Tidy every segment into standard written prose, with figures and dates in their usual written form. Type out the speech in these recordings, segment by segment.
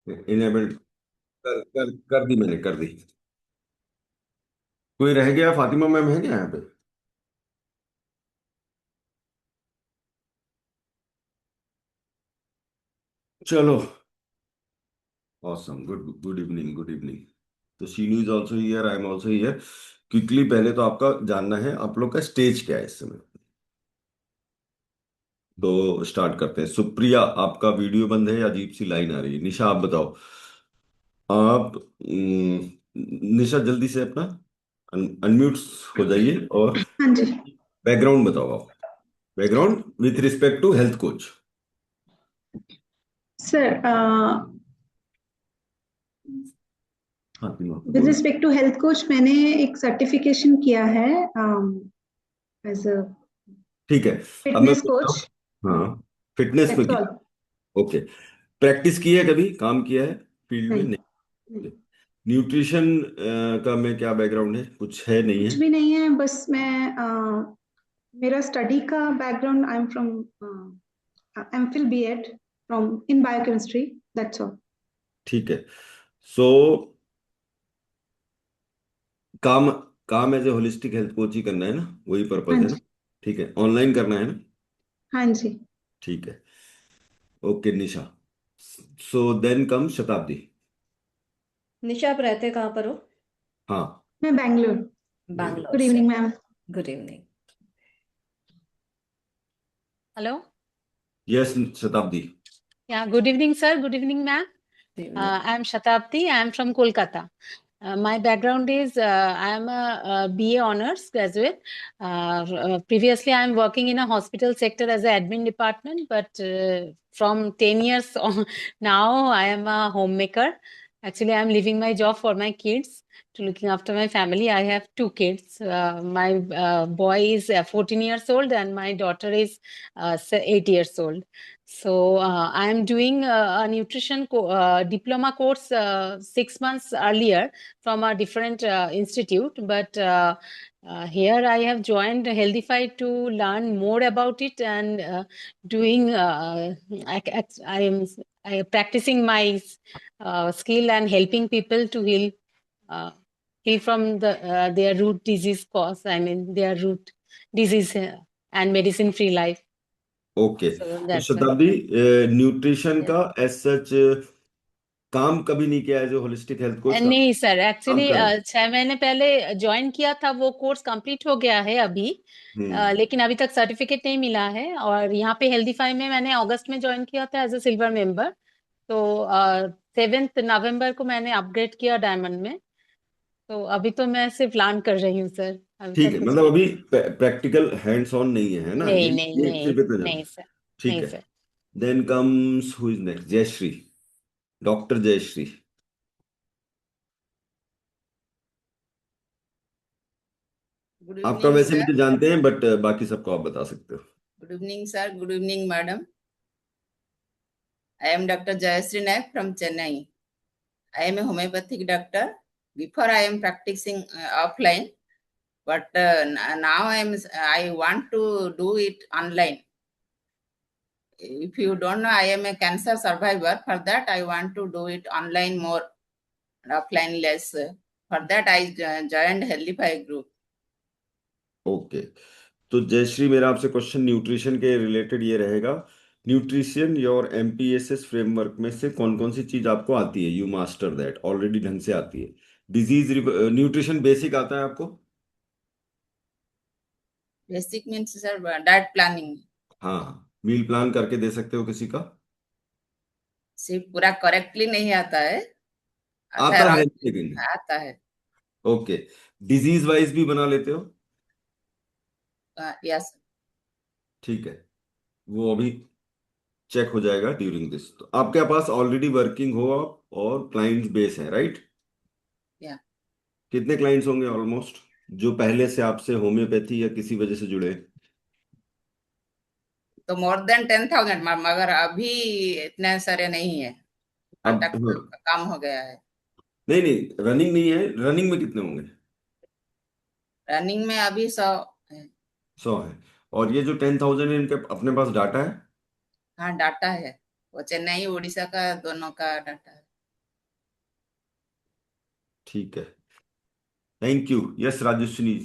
Enable कर दी मैंने, कर दी। कोई रह गया? फातिमा मैम है क्या यहाँ पे? चलो। Awesome, good good evening, good evening. तो Sheenu is also here, I am also here. Quickly पहले तो आपका जानना है आप लोग का स्टेज क्या है इस समय। तो स्टार्ट करते हैं। सुप्रिया, आपका वीडियो बंद है या अजीब सी लाइन आ रही है? निशा आप बताओ। आप निशा जल्दी से अपना अनम्यूट हो जाइए और हाँ जी। बैकग्राउंड बताओ आप। Background with respect to health coach. Sir, Fatima विद बोलो। रिस्पेक्ट टू हेल्थ कोच मैंने एक सर्टिफिकेशन किया है एज अ ठीक है। अब मैं फिटनेस पूछता कोच। हूँ। हाँ, फिटनेस में दैट्स ऑल। किया? ओके। प्रैक्टिस की है कभी, काम किया है फील्ड में? नहीं, नहीं। नहीं, न्यूट्रिशन का में क्या बैकग्राउंड है, कुछ है नहीं है? कुछ भी नहीं है। बस मैं मेरा स्टडी का background, I am from MPhil BEd from in biochemistry. That's all. ठीक है। सो काम काम as a holistic health coach ही करना है ना? वही हाँ पर्पज है ना? जी। ठीक है, ऑनलाइन करना है ना? हाँ जी। ठीक है। ओके निशा। सो देन कम शताब्दी। निशा, आप रहते कहाँ पर हो? हाँ। मैं बैंगलोर। बैंगलोर गुड से। Evening ma'am. Good evening. Hello. Yes शताब्दी। Yeah, good evening, sir. Good evening, ma'am. Good evening. I am Shatabdi. I am from Kolkata. My background is I am a BA honors graduate. Previously, I am working in a hospital sector as an admin department, but from 10 years on, now I am a homemaker. Actually, I am leaving my job for my kids to looking after my family. I have two kids. My boy is 14 years old and my daughter is 8 years old. So I am doing a nutrition diploma course 6 months earlier from a different institute, but here I have joined Healthify to learn more about it and doing. I am practicing my skill and helping people to uh, heal from their root disease cause. I mean their root disease and medicine free life. Okay. So तो that's why. Shatabdi, nutrition Yes. का as such काम कभी नहीं किया as a holistic health coach का? नहीं sir, काम actually कर रहे हैं? 6 महीने पहले ज्वाइन किया था। वो कोर्स कंप्लीट हो गया है अभी। हम्म। लेकिन अभी तक सर्टिफिकेट नहीं मिला है। और यहाँ पे हेल्दीफाई में मैंने अगस्त में ज्वाइन किया था एज अ सिल्वर मेंबर। तो 7 नवंबर को मैंने अपग्रेड किया डायमंड में। तो अभी तो मैं सिर्फ लर्न कर रही हूँ सर। अभी ठीक तक है, कुछ मतलब नहीं। अभी प्रैक्टिकल हैंड्स ऑन नहीं है ना नहीं नहीं ये नहीं। सिर्फ इतना जाना नहीं है। सर। ठीक नहीं है। Sir. Then comes who is next? Jayashree, doctor Jayashree. Good आपका evening, वैसे भी sir. तो जानते हैं, बट बाकी सबको आप बता सकते हो। Good evening, sir. Good evening, madam. I am Dr. Jayasri Naik from Chennai. I am a homeopathic doctor. Before I am practicing offline, but now I want to do it online. If you don't know, I am a cancer survivor. For that, I want to do it online more, offline less. For that, I joined Healthify group. Okay. तो जयश्री, मेरा आपसे question nutrition के related ये रहेगा। Nutrition your एमपीएसएस framework में से कौन कौन सी चीज आपको आती है? यू मास्टर दैट ऑलरेडी, ढंग से आती है? डिजीज न्यूट्रिशन बेसिक आता है आपको? Basic means, sir, diet planning. हाँ हाँ, मील प्लान करके दे सकते हो किसी का? सिर्फ पूरा करेक्टली नहीं आता है। आता है आता है रॉन्ग। लेकिन। आता है। ओके। डिजीज वाइज भी बना लेते हो? यस। ठीक है, वो अभी चेक हो जाएगा ड्यूरिंग दिस। तो आपके पास ऑलरेडी वर्किंग हो आप और क्लाइंट्स बेस है, राइट? या कितने क्लाइंट्स होंगे ऑलमोस्ट जो पहले से आपसे होम्योपैथी या किसी वजह से जुड़े? तो मोर देन 10,000, मगर अभी इतने सारे नहीं है। अब कांटेक्ट हाँ। कम हो गया है। नहीं नहीं, रनिंग नहीं है। रनिंग में कितने होंगे? रनिंग में अभी 100 है। 100 है। और ये जो 10,000 है, इनके अपने पास डाटा है? हाँ, डाटा है। वो चेन्नई उड़ीसा का दोनों का डाटा है। ठीक है, थैंक यू। यस राजस्विनी,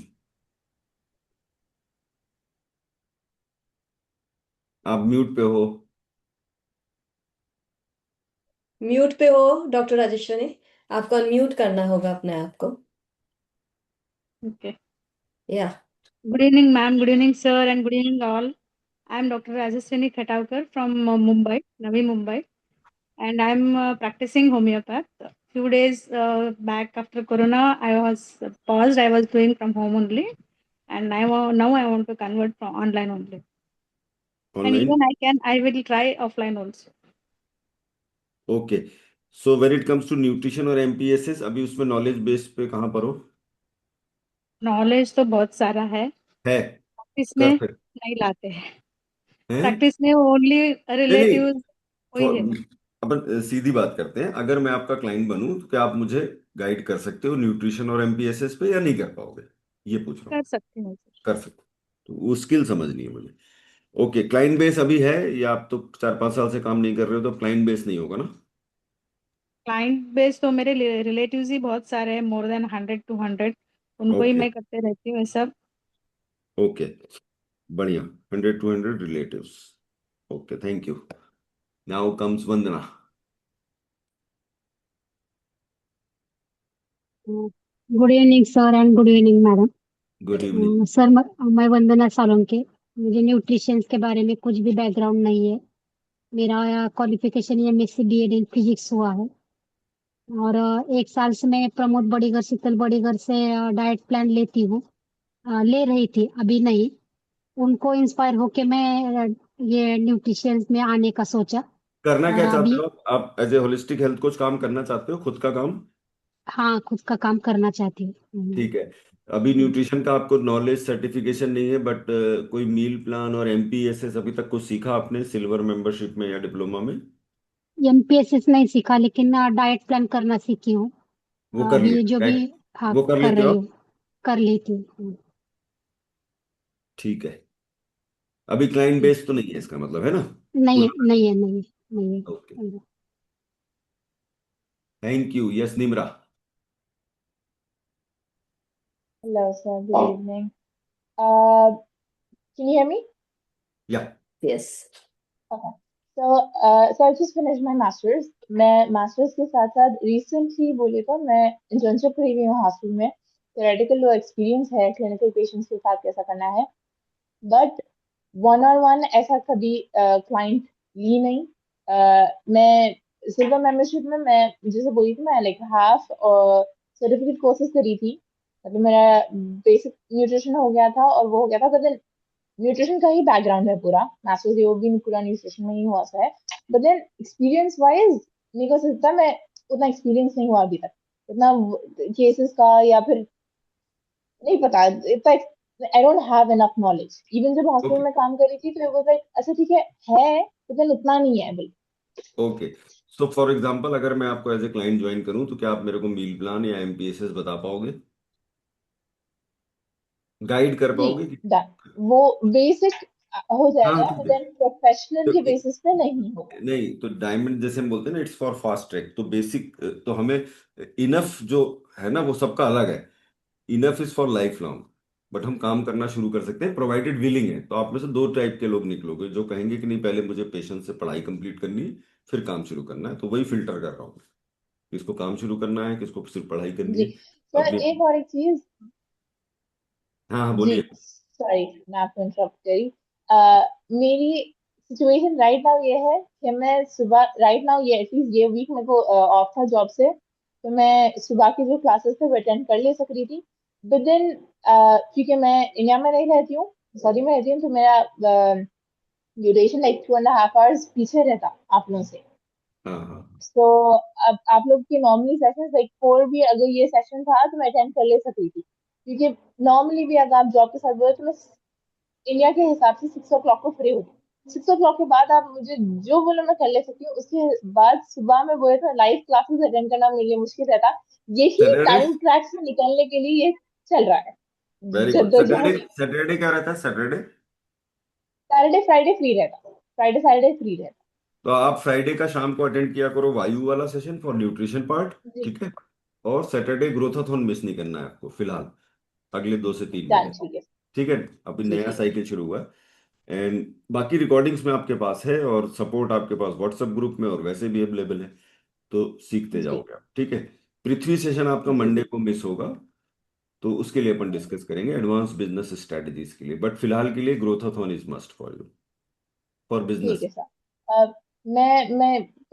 आप म्यूट पे हो। म्यूट पे हो डॉक्टर राजेश्वरी, आपको अनम्यूट करना होगा अपने आप को। Okay. या Good evening, ma'am. Good evening, sir, and good evening, all. I am Dr. Rajaswini Khetaukar from Mumbai, Navi Mumbai, and I am practicing homeopath. Few days back after Corona, I was paused. I was doing from home only, and now I want to convert from online only. And online, even I will try offline also. Okay. So when it comes to nutrition और MPSS, अभी उसमें knowledge base पे कहाँ पर हो? Knowledge तो बहुत सारा है, है, प्रैक्टिस में कर सकते नहीं लाते हैं। हैं। प्रैक्टिस में ओनली नहीं नहीं, रिलेटिव वही है। अपन सीधी बात करते हैं। अगर मैं आपका क्लाइंट बनूं तो क्या आप मुझे गाइड कर सकते हो न्यूट्रिशन और एमपीएसएस पे, या नहीं कर पाओगे? ये पूछ रहा हूँ। कर सकती हूँ सर। कर सकते हो। तो वो स्किल समझनी है मुझे। ओके, क्लाइंट बेस अभी है, या आप तो 4-5 साल से काम नहीं कर रहे हो, तो क्लाइंट बेस नहीं होगा ना? क्लाइंट बेस तो मेरे रिलेटिव्स ही बहुत सारे हैं, मोर देन 100 to 100, उनको ही ओके, मैं करते रहती हूँ ये सब। ओके, बढ़िया। 100 to 100 relatives. Okay, thank you. Now comes Vandana. Good evening sir and good evening good evening. Madam. Sir मैं वंदना सोलंकी। मुझे न्यूट्रिशन के बारे में कुछ भी बैकग्राउंड नहीं है। मेरा qualification MSc BEd in physics हुआ है। और 1 साल से मैं प्रमोद बड़ीगर शीतल बड़ीगर से डाइट प्लान लेती हूँ। ले रही थी, अभी नहीं। उनको इंस्पायर होके मैं ये न्यूट्रिशन में आने का सोचा। करना और क्या चाहते अभी हो आप as a holistic health coach काम करना चाहते हो, खुद का काम? हाँ, खुद का काम करना चाहती हूँ। ठीक है। अभी न्यूट्रिशन का आपको नॉलेज सर्टिफिकेशन नहीं है, बट कोई मील प्लान और एमपीएसएस अभी तक कुछ सीखा आपने सिल्वर मेंबरशिप में या डिप्लोमा में? एमपीएसएस नहीं सीखा, लेकिन डाइट प्लान करना सीखी हूँ। वो कर अभी जो लिया भी, है? हाँ, वो कर कर लेते हो रही आप? हूँ। कर लेती हूँ। ठीक है। अभी क्लाइंट बेस तो नहीं है इसका मतलब, है ना? नहीं है, पूरा। नहीं है, नहीं है, नहीं ओके, है। Thank you. Yes Nimra. Hello, sir. Good evening. Uh, can you hear me? या, yes Okay. So I just finished my master's. मैं master's के साथ साथ recently बोले तो मैं internship करी हुई हूँ हॉस्पिटल में। Theoretical जो experience है clinical patients के साथ कैसा करना है, but one on one ऐसा कभी client ली नहीं। मैं सिल्वर मेंबरशिप में मैं जैसे बोली थी, मैं like half सर्टिफिकेट कोर्सेज करी थी। मतलब मेरा बेसिक न्यूट्रिशन हो गया था और वो हो गया था, बट न्यूट्रिशन का ही बैकग्राउंड है पूरा। मास्टर्स योग भी पूरा न्यूट्रिशन में ही हुआ सा है। बट देन एक्सपीरियंस वाइज मेरे को लगता है मैं उतना एक्सपीरियंस नहीं हुआ अभी तक, इतना केसेस का या फिर नहीं पता इतना। I don't have enough knowledge. Even जब हॉस्पिटल ओके, में काम कर रही थी तो वो लाइक अच्छा ठीक है लेकिन उतना नहीं है बिल्कुल। ओके। सो फॉर एग्जांपल, अगर मैं आपको एज ए क्लाइंट ज्वाइन करूं, तो क्या आप मेरे को मील प्लान या एमपीएसएस बता पाओगे? गाइड कर जी, पाओगे कि? डन। वो बेसिक हो हाँ, जाएगा, ठीक है। देन प्रोफेशनल के तो बेसिस पे नहीं होगा। नहीं, तो डायमंड जैसे हम बोलते हैं ना, इट्स फॉर फास्ट ट्रैक, तो बेसिक तो हमें इनफ जो है ना वो सबका अलग है। Enough is for life long. But हम काम करना शुरू कर सकते हैं प्रोवाइडेड विलिंग है। तो आप में से दो टाइप के लोग निकलोगे, जो कहेंगे कि नहीं पहले मुझे पेशेंस से पढ़ाई कंप्लीट करनी है, फिर काम शुरू करना है। तो वही फिल्टर कर रहा हूँ, किसको काम शुरू करना है, किसको सिर्फ पढ़ाई करनी जी है। सर, अपनी। एक और एक चीज। हाँ हाँ, जी बोलिए। सॉरी, मैं आपको इंटरप्ट करी। मेरी सिचुएशन राइट नाउ ये है कि मैं सुबह राइट नाउ ये एटलीस्ट ये वीक मेरे को ऑफ था जॉब से, तो मैं सुबह की जो क्लासेस थे वो अटेंड कर ले सक रही थी। बट देन क्योंकि मैं इंडिया में नहीं रहती हूँ, सऊदी में रहती हूँ, तो मेरा ड्यूरेशन लाइक 2.5 आवर्स पीछे रहता आप लोगों से। हाँ हाँ, तो अब आप लोग के नॉर्मली सेशन लाइक 4 भी अगर ये सेशन था तो मैं अटेंड कर ले सकती थी, क्योंकि नॉर्मली भी अगर आप जॉब के साथ बोले तो मैं इंडिया के हिसाब से 6 o'clock को फ्री होती हूँ। 6 o'clock के बाद आप मुझे जो बोलो मैं कर ले सकती हूँ। उसके बाद सुबह में बोले तो लाइव क्लासेस अटेंड करना मेरे लिए मुश्किल रहता। यही सैटरडे। टाइम ट्रैक से निकलने के लिए ये चल रहा है वेरी गुड। सैटरडे, जद्दोजहद। सैटरडे क्या रहता है सैटरडे? सैटरडे फ्राइडे फ्री रहता, फ्राइडे सैटरडे फ्री रहता। तो आप फ्राइडे का शाम को अटेंड किया करो वायु वाला सेशन फॉर न्यूट्रिशन पार्ट। जी ठीक है। और सैटरडे ग्रोथाथॉन मिस नहीं करना है आपको फिलहाल, अगले 2 से 3 डन, महीने। ठीक है। ठीक है, अभी ठीक नया है। साइकिल शुरू हुआ है। एंड बाकी रिकॉर्डिंग्स में आपके पास है, और सपोर्ट आपके पास व्हाट्सएप ग्रुप में और वैसे भी अवेलेबल है, तो सीखते जी जाओगे आप। ठीक है, पृथ्वी सेशन आपका जी मंडे को मिस होगा, तो उसके लिए अपन डिस्कस करेंगे एडवांस बिजनेस स्ट्रेटजीज के लिए, बट फिलहाल के लिए growthathon is must for you, for ठीक बिजनेस। है सर। अब मैं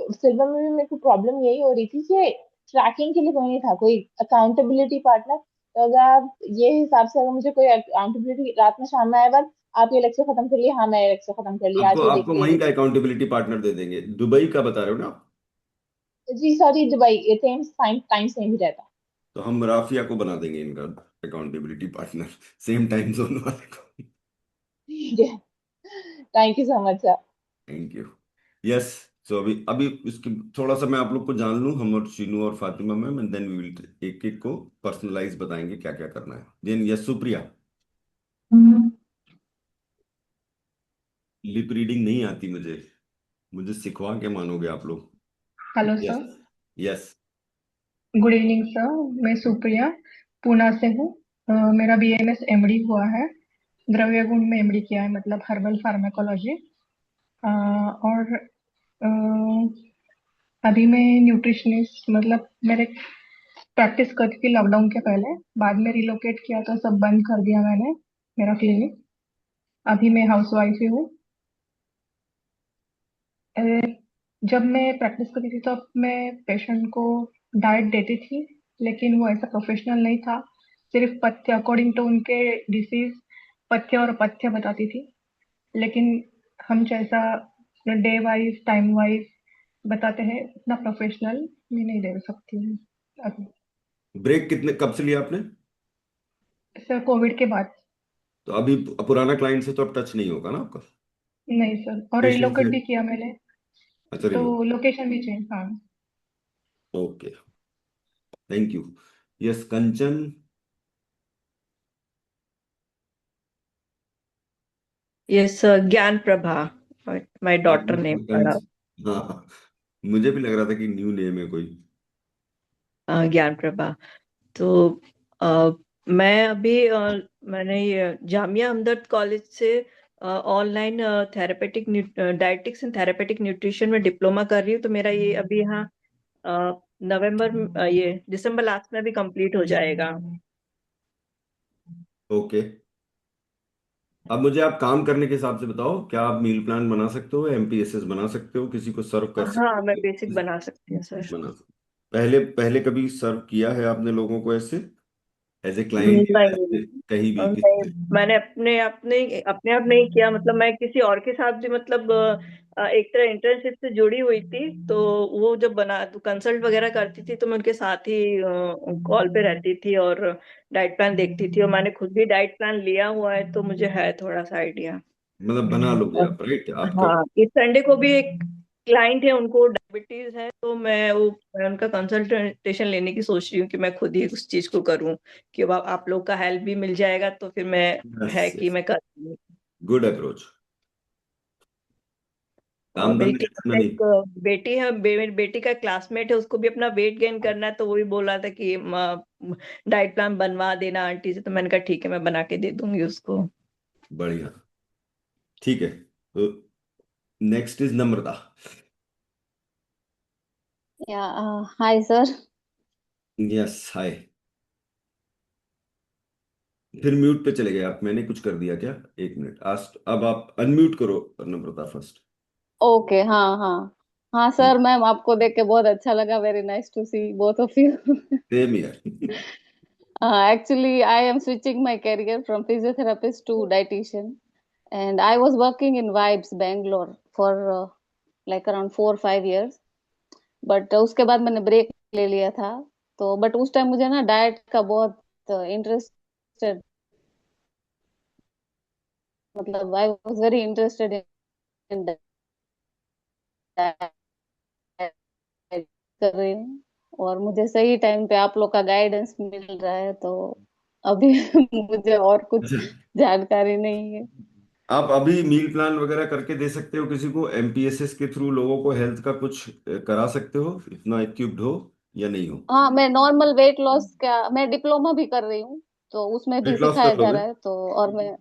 सिल्वर में भी मेरे को प्रॉब्लम यही हो रही थी कि ट्रैकिंग के लिए कोई नहीं था, कोई अकाउंटेबिलिटी पार्टनर। तो अगर आप ये हिसाब से, अगर मुझे कोई अकाउंटेबिलिटी रात में शाम में आए बाद, आप ये लेक्चर खत्म कर लिए, हाँ मैं ये लेक्चर खत्म कर लिया, आपको आज ये देख आपको लिया, वहीं का अकाउंटेबिलिटी पार्टनर दे देंगे, दुबई का बता रहे हो ना आप? जी सॉरी, दुबई, ये सेम टाइम टाइम सेम ही रहता। तो हम राफिया को बना देंगे इनका accountability partner, same time zone वाले को। ठीक है। Thank you so much sir. Thank you. Yes. So अभी अभी इसकी थोड़ा सा मैं आप लोग को जान लूं, हम और शीनू और Fatima ma'am, and then we will एक एक को पर्सनलाइज बताएंगे क्या क्या करना है। Then yes Supriya, lip reading नहीं आती मुझे, मुझे सिखवा के मानोगे आप लोग? Hello yes. Sir. Yes. Good evening sir. मैं सुप्रिया पूना से हूँ। मेरा बीएमएस एमडी हुआ है, द्रव्य गुण में एमडी किया है, मतलब हर्बल फार्माकोलॉजी। और अ, अभी मैं न्यूट्रिशनिस्ट, मतलब मेरे प्रैक्टिस करती थी लॉकडाउन के पहले, बाद में रिलोकेट किया तो सब बंद कर दिया मैंने, मेरा क्लिनिक। अभी मैं हाउस वाइफ ही हूँ। अ, जब मैं प्रैक्टिस करती थी तो मैं पेशेंट को डाइट देती थी, लेकिन वो ऐसा प्रोफेशनल नहीं था। सिर्फ पथ्य, अकॉर्डिंग टू उनके डिसीज, पथ्य और पथ्य बताती थी। लेकिन हम जैसा डे वाइज टाइम वाइज बताते हैं, उतना प्रोफेशनल मैं नहीं दे सकती हूँ अभी। ब्रेक कितने कब से लिया आपने? सर कोविड के बाद। तो अभी पुराना क्लाइंट से तो अब टच नहीं होगा ना आपका? नहीं सर, और पेशेंट रिलोकेट से? भी किया मैंने, अच्छा, तो रिलो। लोकेशन भी चेंज। हाँ। Okay, thank you. Yes Kanchan. Yes, ज्ञान प्रभा, माय डॉटर नेम। हाँ, मुझे भी लग रहा था कि न्यू नेम है कोई। ज्ञान प्रभा। तो अ, मैं अभी मैंने ये जामिया हमदर्द कॉलेज से online therapeutic dietetics and therapeutic nutrition में डिप्लोमा कर रही हूँ। तो मेरा ये अभी यहाँ ये दिसंबर लास्ट में भी कंप्लीट हो जाएगा। ओके, अब मुझे आप काम करने के हिसाब से बताओ, क्या आप मील प्लान बना सकते हो, एमपीएसएस बना सकते हो, किसी को सर्व कर हाँ, मैं सकते बेसिक हो? बना सकती हूँ सर। बना सकते। पहले पहले कभी सर्व किया है आपने लोगों को ऐसे, एज ए क्लाइंट या नहीं, ऐसे कहीं भी नहीं, किसी? मैंने अपने आप नहीं किया। मतलब मैं किसी और के साथ भी, मतलब एक तरह इंटर्नशिप से जुड़ी हुई थी। तो वो जब बना तो कंसल्ट वगैरह करती थी, तो मैं उनके साथ ही कॉल पे रहती थी और डाइट प्लान देखती थी। और मैंने खुद भी डाइट प्लान लिया हुआ है, तो मुझे है थोड़ा सा आइडिया। मतलब बना लोगे और आप, राइट? आपका हाँ, इस संडे को भी एक क्लाइंट है, उनको डायबिटीज है, तो मैं उनका कंसल्टेशन लेने की सोच रही हूँ कि मैं खुद ही उस चीज को करूँ, कि अब आप लोग का हेल्प भी मिल जाएगा, तो फिर मैं यस है कि यस, मैं कर लूँ। Good approach. और काम मेरी धंधे करना नहीं। एक बेटी है, मेरी बेटी का क्लासमेट है, उसको भी अपना वेट गेन करना है। तो वो भी बोल रहा था कि डाइट प्लान बनवा देना आंटी से। तो मैंने कहा ठीक है, मैं बना के दे दूंगी उसको। बढ़िया, ठीक है। तो next is Namrata. Hi, sir. Yes, hi. फिर म्यूट पे चले गए आप, मैंने कुछ कर दिया क्या? 1 मिनट, आज अब आप अनम्यूट करो नम्रता फर्स्ट। Okay, हाँ हाँ हाँ सर, मैम आपको देख के बहुत अच्छा लगा. Very nice to see both of you. Same year. Actually, I am switching my career from physiotherapist to dietitian, and I was working in Vibes, Bangalore for like around 4 or 5 years. But उसके बाद मैंने break ले लिया था. तो but उस time मुझे ना डाइट का बहुत इंटरेस्टेड, मतलब I was very interested in diet कर रही हूँ. और मुझे सही टाइम पे आप लोग का गाइडेंस मिल रहा है, तो अभी मुझे और कुछ अच्छा, जानकारी नहीं है. आप अभी मील प्लान वगैरह करके दे सकते हो किसी को, एमपीएसएस के थ्रू लोगों को हेल्थ का कुछ करा सकते हो, इतना इक्विप्ड हो? या नहीं हो? हाँ, मैं नॉर्मल वेट लॉस का मैं डिप्लोमा भी कर रही हूँ, तो उसमें भी वेट लॉस कर सिखाया जा लोगे? रहा है, तो और मैं,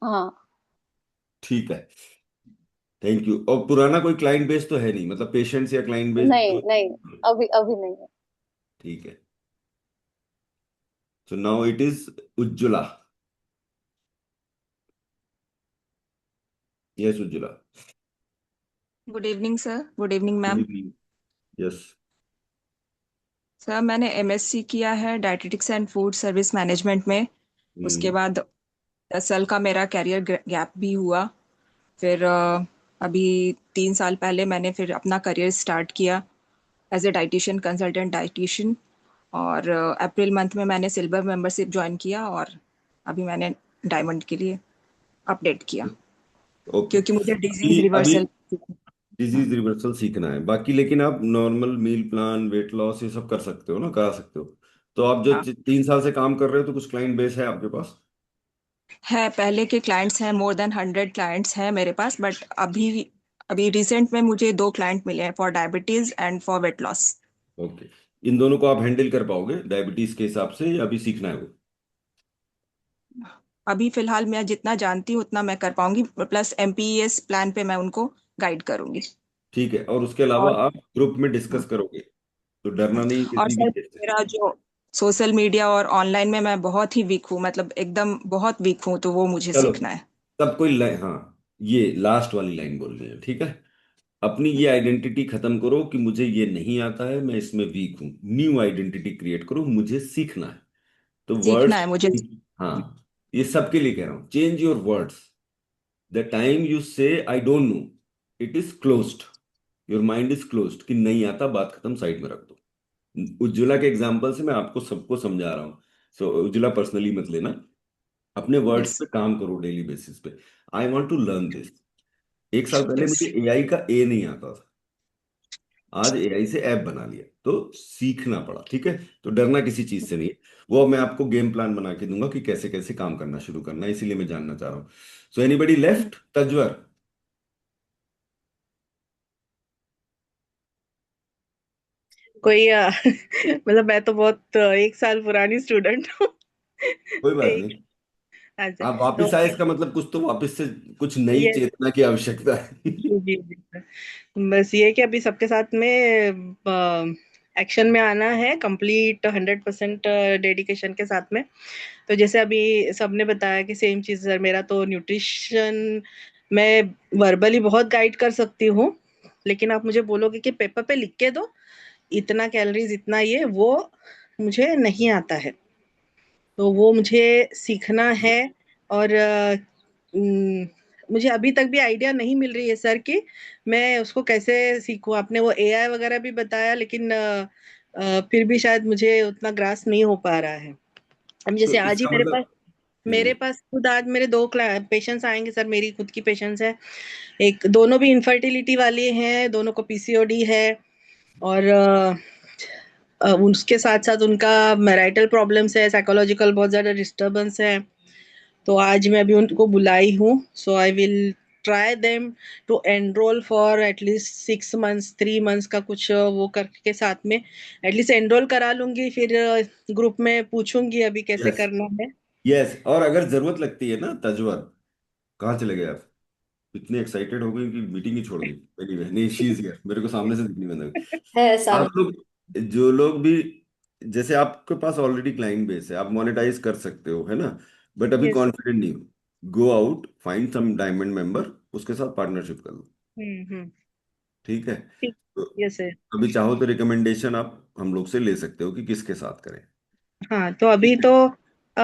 हाँ। ठीक है, थैंक यू। और पुराना कोई क्लाइंट बेस तो है नहीं, मतलब पेशेंट्स या क्लाइंट बेस नहीं जो? नहीं, अभी अभी नहीं है। ठीक है, so now it is Ujjwala. Yes Ujjwala. Good evening sir, good evening good ma'am. Evening. Yes. Sir मैंने एमएससी किया है dietetics and food service management में। उसके बाद 10 साल का मेरा कैरियर गैप भी हुआ। फिर अभी 3 साल पहले मैंने फिर अपना करियर स्टार्ट किया as a dietitian, consultant dietitian. और अप्रैल मंथ में मैंने सिल्वर मेंबरशिप ज्वाइन किया, और अभी मैंने डायमंड के लिए अपडेट किया, ओके। क्योंकि मुझे डिजीज अभी रिवर्सल। डिजीज रिवर्सल सीखना है बाकी, लेकिन आप normal meal plan, weight loss, ये सब कर सकते हो ना, करा सकते हो। तो आप जो हाँ, 3 साल से काम कर रहे हो, तो कुछ क्लाइंट बेस है आपके पास? है, पहले के क्लाइंट्स हैं, मोर देन 100 क्लाइंट्स हैं मेरे पास, बट अभी अभी रिसेंट में मुझे 2 क्लाइंट मिले हैं for diabetes and for weight loss. Okay. इन दोनों को आप हैंडल कर पाओगे डायबिटीज के हिसाब से, या अभी सीखना है वो? अभी फिलहाल मैं जितना जानती हूँ उतना मैं कर पाऊंगी, प्लस एमपीएस प्लान पे मैं उनको गाइड करूंगी। ठीक है, और उसके अलावा और आप ग्रुप में डिस्कस करोगे, तो डरना नहीं और किसी भी सर, चीज से। मेरा जो सोशल मीडिया और ऑनलाइन में मैं बहुत ही वीक हूँ, मतलब एकदम बहुत वीक हूँ, तो वो मुझे चलो, सीखना है। तब कोई लाइन, हाँ, ये लास्ट वाली लाइन बोल रहे हैं, ठीक है। अपनी ये आइडेंटिटी खत्म करो कि मुझे ये नहीं आता है, मैं इसमें वीक हूँ। न्यू आइडेंटिटी क्रिएट करो, मुझे सीखना है। तो सीखना वर्ड्स, है मुझे। हाँ, ये सबके लिए कह रहा हूँ, change your words. The time you say I don't know, it is closed, your mind is closed, कि नहीं आता, बात खत्म, साइड में रख दो। उज्ज्वला के एग्जाम्पल से मैं आपको सबको समझा रहा हूँ। सो उज्ज्वला, पर्सनली मत लेना, अपने वर्ड्स यस। पे काम करो डेली बेसिस पे। I want to learn this. 1 साल पहले यस। मुझे एआई का ए नहीं आता था, आज एआई से ऐप बना लिया, तो सीखना पड़ा, ठीक है। तो डरना किसी चीज से नहीं है। वो अब मैं आपको गेम प्लान बना के दूंगा कि कैसे कैसे काम करना शुरू करना है, इसीलिए मैं जानना चाह रहा हूँ। So anybody left? तजवर? कोई मतलब मैं तो बहुत 1 साल पुरानी स्टूडेंट हूँ। कोई बात एक, नहीं, अच्छा। आप वापस आए, तो इसका मतलब कुछ तो वापस से, कुछ नई ये, चेतना की आवश्यकता है। जी जी जी, बस ये कि अभी सबके साथ में एक्शन में आना है, कंप्लीट 100% डेडिकेशन के साथ में। तो जैसे अभी सबने बताया कि सेम चीज सर, मेरा तो न्यूट्रिशन मैं वर्बली बहुत गाइड कर सकती हूँ, लेकिन आप मुझे बोलोगे कि पेपर पे लिख के दो इतना कैलोरीज इतना ये, वो मुझे नहीं आता है। तो वो मुझे सीखना है। और मुझे अभी तक भी आइडिया नहीं मिल रही है सर कि मैं उसको कैसे सीखूं। आपने वो एआई वगैरह भी बताया, लेकिन फिर भी शायद मुझे उतना ग्रास नहीं हो पा रहा है। अब तो जैसे आज ही इसका मतलब, मेरे पास खुद आज मेरे 2 पेशेंट्स आएंगे सर, मेरी खुद की पेशेंट्स है। एक दोनों भी इनफर्टिलिटी वाली हैं, दोनों को पीसीओडी है। और उसके साथ साथ उनका मैरिटल प्रॉब्लम्स है, साइकोलॉजिकल बहुत ज्यादा डिस्टरबेंस है। तो आज मैं अभी उनको बुलाई हूँ, so I will try them to enrol for at least 6 months, 3 months का कुछ वो करके साथ में एटलीस्ट एनरोल करा लूंगी। फिर ग्रुप में पूछूंगी अभी कैसे यस, करना है। यस, और अगर जरूरत लगती है ना, तजवर, कहाँ चले गए आप? इतने एक्साइटेड हो गए कि मीटिंग ही छोड़ दी। एनीवे, नहीं, शी इज हियर, मेरे को सामने से दिखनी बंद हो गई। है आप सामने। लोग, जो लोग भी, जैसे आपके पास ऑलरेडी क्लाइंट बेस है, आप मोनेटाइज कर सकते हो, है ना, बट अभी यस। कॉन्फिडेंट नहीं हो, go out, find some diamond member, उसके साथ पार्टनरशिप कर लो, हम्म। ठीक है। ठीक। तो यस सर। अभी चाहो तो रिकमेंडेशन आप हम लोग से ले सकते हो कि किसके साथ करें। हाँ, तो अभी ठीक है, तो अ,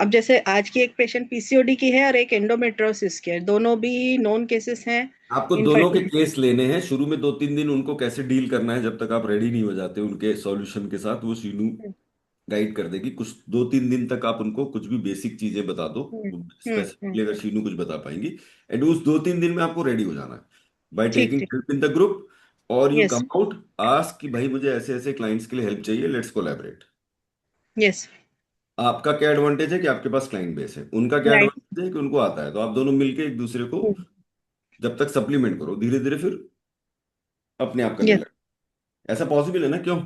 अब जैसे आज की एक पेशेंट पीसीओडी की है और एक एंडोमेट्रोसिस की है, दोनों भी नोन केसेस हैं। आपको दोनों के इनफर्टिलिटी। केस लेने हैं। शुरू में 2-3 दिन उनको कैसे डील करना है, जब तक आप रेडी नहीं हो जाते उनके सॉल्यूशन के साथ, वो शीनू गाइड कर देगी। कुछ 2-3 दिन तक आप उनको कुछ भी बेसिक चीजें बता दो, हम्म। स्पेसिफिकली अगर शीनू कुछ बता पाएंगी। एंड उस 2-3 दिन में आपको रेडी हो जाना है, बाय ठीक टेकिंग ठीक। Help in the group. और you yes. Come out, ask कि भाई मुझे ऐसे ऐसे क्लाइंट्स के लिए हेल्प चाहिए, लेट्स कोलैबोरेट। यस। आपका क्या एडवांटेज है कि आपके पास क्लाइंट बेस है, उनका क्या राइट। एडवांटेज है कि उनको आता है, तो आप दोनों मिलके एक दूसरे को जब तक सप्लीमेंट करो, धीरे धीरे फिर अपने आप करने यस। लगे। ऐसा पॉसिबल है ना, क्यों?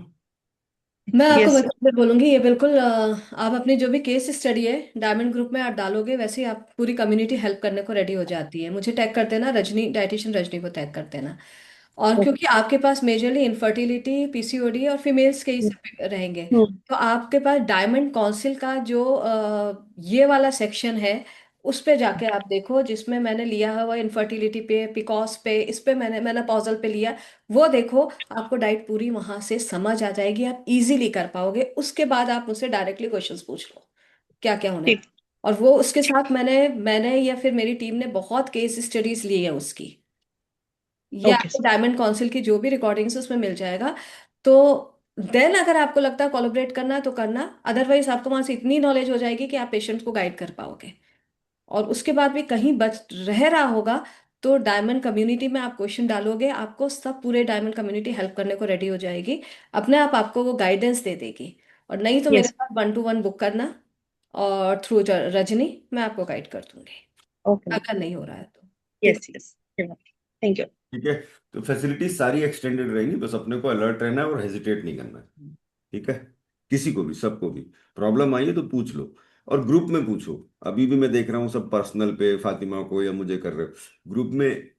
मैं आपको Yes, sir. मतलब बोलूंगी ये बिल्कुल आप अपनी जो भी केस स्टडी है डायमंड ग्रुप में आप डालोगे वैसे ही आप पूरी कम्युनिटी हेल्प करने को रेडी हो जाती है। मुझे टैग कर देना, रजनी डाइटिशियन रजनी को टैग कर देना। और Okay. क्योंकि आपके पास मेजरली इनफर्टिलिटी, पीसीओडी और फीमेल्स के ही Hmm. सब रहेंगे, Hmm. तो आपके पास डायमंड काउंसिल का जो ये वाला सेक्शन है उस पे जाके आप देखो, जिसमें मैंने लिया है वो इनफर्टिलिटी पे, पिकॉस पे, इस पे मैंने मेनोपॉजल पे लिया। वो देखो, आपको डाइट पूरी वहां से समझ आ जाएगी, आप इजीली कर पाओगे। उसके बाद आप मुझसे डायरेक्टली क्वेश्चंस पूछ लो क्या क्या होना है। ठीक. और वो उसके साथ मैंने मैंने या फिर मेरी टीम ने बहुत केस स्टडीज ली है उसकी। ये Okay, आपको sir. डायमंड काउंसिल की जो भी रिकॉर्डिंग्स उसमें मिल जाएगा। तो देन अगर आपको लगता है कोलैबोरेट करना है तो करना, अदरवाइज आपको वहां से इतनी नॉलेज हो जाएगी कि आप पेशेंट को गाइड कर पाओगे। और उसके बाद भी कहीं बच रह रहा होगा तो डायमंड कम्युनिटी में आप क्वेश्चन डालोगे, आपको सब पूरे डायमंड कम्युनिटी हेल्प करने को रेडी हो जाएगी। अपने आप आपको वो गाइडेंस दे देगी। और नहीं तो मेरे Yes. साथ 1-to-1 बुक करना, और थ्रू रजनी मैं आपको गाइड कर दूंगी Okay. अगर नहीं हो रहा है तो। ठीक Yes, yes. Yeah. Thank you. ठीक है। तो फैसिलिटीज सारी एक्सटेंडेड रहेंगी, बस अपने को अलर्ट रहना है और हेजिटेट नहीं करना है। है। ठीक है। किसी को भी, सबको भी प्रॉब्लम आई है तो पूछ लो, और ग्रुप में पूछो। अभी भी मैं देख रहा हूँ सब पर्सनल पे फातिमा को या मुझे कर रहे हो ग्रुप में।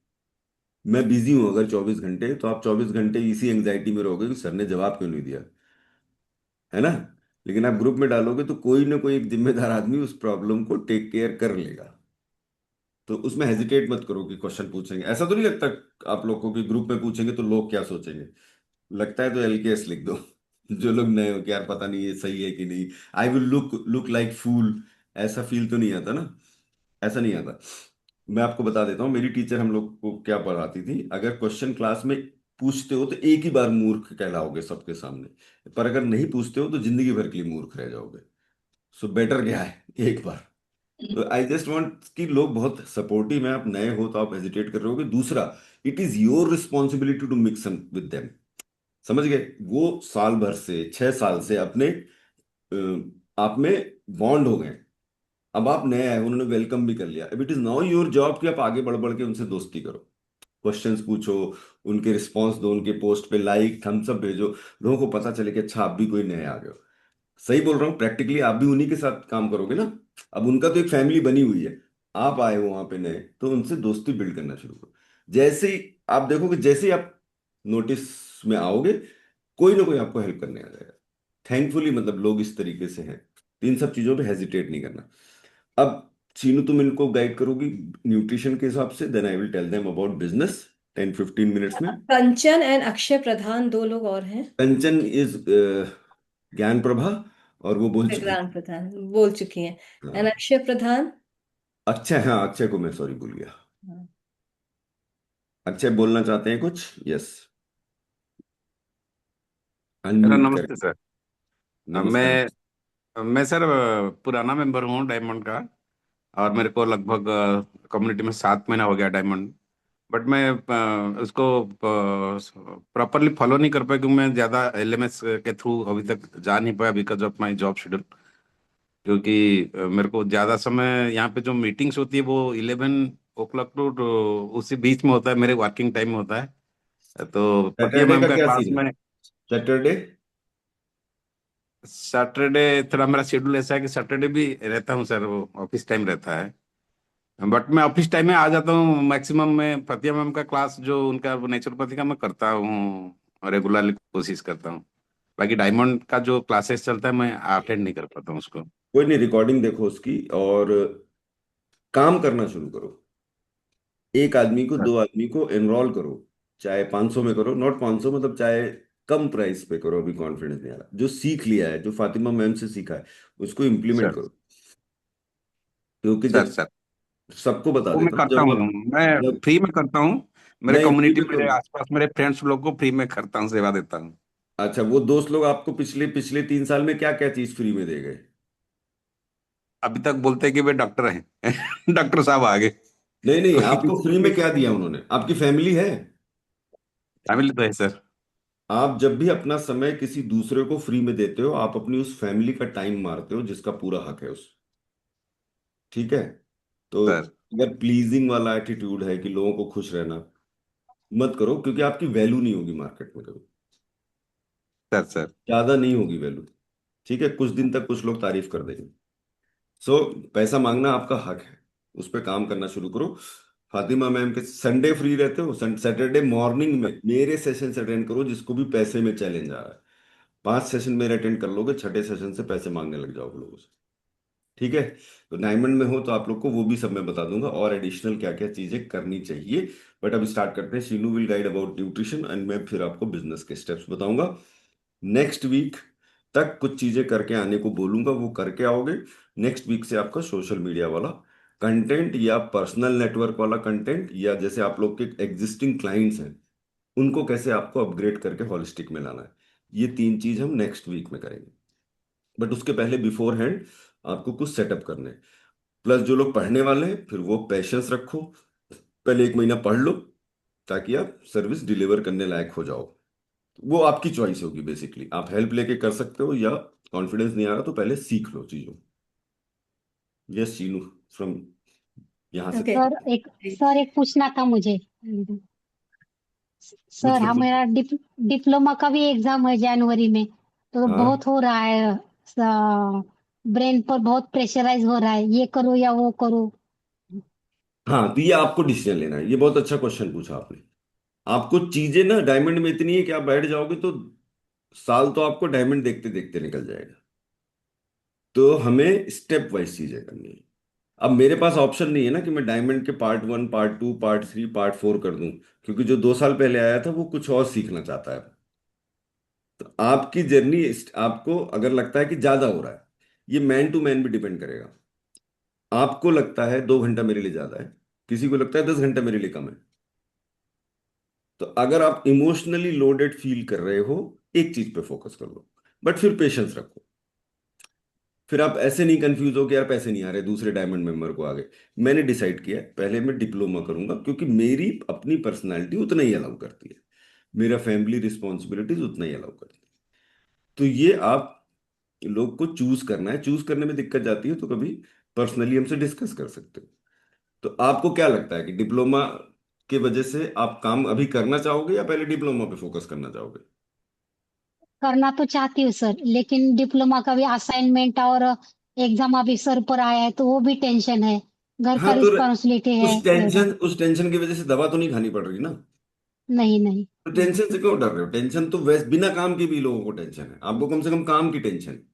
मैं बिजी हूँ अगर 24 घंटे, तो आप 24 घंटे इसी एंग्जाइटी में रहोगे कि सर ने जवाब क्यों नहीं दिया, है ना। लेकिन आप ग्रुप में डालोगे तो कोई ना कोई एक जिम्मेदार आदमी उस प्रॉब्लम को टेक केयर कर लेगा। तो उसमें हेजिटेट मत करो कि क्वेश्चन पूछेंगे। ऐसा तो नहीं लगता आप लोग को कि ग्रुप में पूछेंगे तो लोग क्या सोचेंगे? लगता है तो LKS लिख दो। जो लोग नए हो कि यार पता नहीं ये सही है कि नहीं, I will look look like fool, ऐसा फील तो नहीं आता ना। ऐसा नहीं आता। मैं आपको बता देता हूँ, मेरी टीचर हम लोग को क्या पढ़ाती थी, अगर क्वेश्चन क्लास में पूछते हो तो एक ही बार मूर्ख कहलाओगे सबके सामने, पर अगर नहीं पूछते हो तो जिंदगी भर के लिए मूर्ख रह जाओगे। सो बेटर क्या है, एक बार। तो आई जस्ट वांट कि लोग बहुत सपोर्टिव हैं। आप नए हो तो आप हेजिटेट कर रहे होगे। दूसरा, it is your responsibility to mix with them. समझ गए? वो साल भर से, 6 साल से अपने आप में बॉन्ड हो गए। अब आप नए आए, उन्होंने वेलकम भी कर लिया। अब it is now your job कि आप आगे बढ़ बढ़ के उनसे दोस्ती करो, क्वेश्चंस पूछो, उनके रिस्पॉन्स दो, उनके पोस्ट पे लाइक थम्स अप भेजो, लोगों को पता चले कि अच्छा आप भी कोई नए आ गए हो। सही बोल रहा हूँ, प्रैक्टिकली आप भी उन्हीं के साथ काम करोगे ना। अब उनका तो एक फैमिली बनी हुई है, आप आए हो वहां पे नए, तो उनसे दोस्ती बिल्ड करना शुरू करो। जैसे ही आप देखोगे, जैसे ही आप नोटिस में आओगे, कोई ना कोई आपको हेल्प करने आ जाएगा। थैंकफुली मतलब लोग इस तरीके से हैं। तो इन सब चीजों पे हेजिटेट नहीं करना। अब चीनू, तुम इनको गाइड करोगी न्यूट्रिशन के हिसाब से, then I will tell them about business 10-15 minutes में। कंचन एंड अक्षय प्रधान, दो लोग और हैं। कंचन इज ज्ञान प्रभा, और वो बोल चुकी विक्रांत प्रधान बोल चुकी हैं। है। एंड हाँ, अक्षय प्रधान। अक्षय, हाँ अक्षय को मैं सॉरी भूल गया। हाँ। अक्षय बोलना चाहते हैं कुछ? यस, हेलो, अनम्यूट करें। नमस्ते सर। नमस्कार। मैं सर पुराना मेंबर हूँ डायमंड का। और मेरे को लगभग कम्युनिटी में 7 महीना हो गया डायमंड। बट मैं उसको प्रॉपरली फॉलो नहीं कर पाया, क्योंकि मैं ज़्यादा LMS के थ्रू अभी तक जा नहीं पाया because of my job schedule. क्योंकि मेरे को ज़्यादा समय यहाँ पे जो मीटिंग्स होती है वो 11 o'clock टू उसी बीच में होता है, मेरे वर्किंग टाइम में होता है। तो पतिया सैटरडे मैम का का क्या क्लास सीन है? में सैटरडे? सैटरडे थोड़ा मेरा शेड्यूल ऐसा है कि सैटरडे भी रहता हूँ सर, वो ऑफिस टाइम रहता है। बट मैं ऑफिस टाइम में आ जाता हूँ मैक्सिमम। मैं प्रतिया मैम का क्लास जो उनका नेचुरोपैथी का मैं करता हूँ रेगुलरली, कोशिश करता हूँ। बाकी डायमंड का जो क्लासेस चलता है मैं अटेंड नहीं कर पाता हूँ उसको। कोई नहीं, रिकॉर्डिंग देखो उसकी और काम करना शुरू करो। एक आदमी को, सर। 2 आदमी को एनरोल करो। चाहे 500 में करो, नॉट 500 मतलब, चाहे कम प्राइस पे करो। अभी कॉन्फिडेंस नहीं आ रहा। जो सीख लिया है, जो फातिमा मैम से सीखा है, उसको इम्प्लीमेंट सर। करो। क्योंकि सर। जब, सर। सबको बता वो मैं देता हूँ, करता हूँ, मैं जब फ्री में करता हूँ। मेरे नहीं फ्री कम्युनिटी, में तो, मेरे आसपास मेरे फ्रेंड्स लोग को फ्री में करता हूँ, सेवा देता हूँ। अच्छा वो दोस्त लोग आपको पिछले पिछले 3 साल में क्या क्या चीज फ्री में दे गए? अभी तक बोलते हैं कि वे डॉक्टर हैं। डॉक्टर साहब आ गए। नहीं नहीं, तो आपको फ्री में क्या दिया उन्होंने? आपकी फैमिली है। फैमिली तो है सर। आप जब भी अपना समय किसी दूसरे को फ्री में देते हो, आप अपनी उस फैमिली का टाइम मारते हो जिसका पूरा हक है उस। ठीक है। तो सर। अगर प्लीजिंग वाला एटीट्यूड है कि लोगों को खुश रहना, मत करो, क्योंकि आपकी वैल्यू नहीं होगी मार्केट में कभी। सर। ज्यादा नहीं होगी वैल्यू। ठीक है, कुछ दिन तक कुछ लोग तारीफ कर देंगे। सो पैसा मांगना आपका हक है, उस पर काम करना शुरू करो। फातिमा मैम के संडे फ्री रहते हो? सैटरडे मॉर्निंग में मेरे सेशन से अटेंड करो, जिसको भी पैसे में चैलेंज आ रहा है। 5 सेशन मेरे अटेंड कर लोगे, छठे सेशन से पैसे मांगने लग जाओगे लोगों से। ठीक है, तो डायमंड में हो तो आप लोग को वो भी सब मैं बता दूंगा, और एडिशनल क्या क्या चीजें करनी चाहिए। बट अब स्टार्ट करते हैं। Sheenu will guide about nutrition and मैं फिर आपको बिजनेस के स्टेप्स बताऊंगा। नेक्स्ट वीक तक कुछ चीजें करके आने को बोलूंगा, वो करके आओगे। नेक्स्ट वीक से आपका सोशल मीडिया वाला कंटेंट या पर्सनल नेटवर्क वाला कंटेंट, या जैसे आप लोग के एग्जिस्टिंग क्लाइंट्स हैं उनको कैसे आपको अपग्रेड करके हॉलिस्टिक में लाना है, ये 3 चीज हम नेक्स्ट वीक में करेंगे। बट उसके पहले बिफोर हैंड आपको कुछ सेटअप करने हैं। प्लस जो लोग पढ़ने वाले हैं फिर वो पेशेंस रखो, पहले 1 महीना पढ़ लो ताकि आप सर्विस डिलीवर करने लायक हो जाओ। वो आपकी चॉइस होगी, बेसिकली आप हेल्प लेके कर सकते हो, या कॉन्फिडेंस नहीं आ रहा तो पहले सीख लो चीजों। यस शीनू, फ्रॉम यहाँ से ओके। सर एक पूछना था मुझे। सर मुझसे पूछो। हमारा डिप्लोमा का भी एग्जाम है जनवरी में, तो हाँ बहुत हो रहा है, ब्रेन पर बहुत प्रेशराइज हो रहा है, ये करो या वो करो। हाँ, तो ये आपको डिसीजन लेना है। ये बहुत अच्छा क्वेश्चन पूछा आपने। आपको चीजें ना डायमंड में इतनी है कि आप बैठ जाओगे तो साल तो आपको डायमंड देखते देखते निकल जाएगा। तो हमें स्टेप वाइज चीजें करनी है। अब मेरे पास ऑप्शन नहीं है ना कि मैं डायमंड के पार्ट 1 पार्ट 2 पार्ट 3 पार्ट 4 कर दूं, क्योंकि जो 2 साल पहले आया था वो कुछ और सीखना चाहता है। तो आपकी जर्नी, आपको अगर लगता है कि ज्यादा हो रहा है, ये मैन टू मैन भी डिपेंड करेगा। आपको लगता है 2 घंटा मेरे लिए ज्यादा है, किसी को लगता है 10 घंटा मेरे लिए कम है। तो अगर आप इमोशनली लोडेड फील कर रहे हो, एक चीज पे फोकस कर लो, बट फिर पेशेंस रखो। फिर आप ऐसे नहीं कंफ्यूज हो कि यार पैसे नहीं आ रहे, दूसरे डायमंड मेंबर को आ गए। मैंने डिसाइड किया है, पहले मैं डिप्लोमा करूंगा, क्योंकि मेरी अपनी पर्सनालिटी उतना ही अलाउ करती है, मेरा फैमिली रिस्पॉन्सिबिलिटीज उतना ही अलाउ करती है। तो ये आप लोग को चूज करना है। चूज करने में दिक्कत जाती है तो कभी पर्सनली हमसे डिस्कस कर सकते हो। तो आपको क्या लगता है कि डिप्लोमा के वजह से आप काम अभी करना चाहोगे, या पहले डिप्लोमा पे फोकस करना चाहोगे? करना तो चाहती हूँ सर, लेकिन डिप्लोमा का भी असाइनमेंट और एग्जाम अभी सर पर आया है, तो वो भी टेंशन है, घर का हाँ, तो रिस्पॉन्सिबिलिटी है मेरा। उस टेंशन की वजह से दवा तो नहीं खानी पड़ रही ना। नहीं नहीं। तो टेंशन से क्यों डर रहे हो? टेंशन तो वैसे बिना काम के भी लोगों को टेंशन है, आपको कम से कम काम की टेंशन है।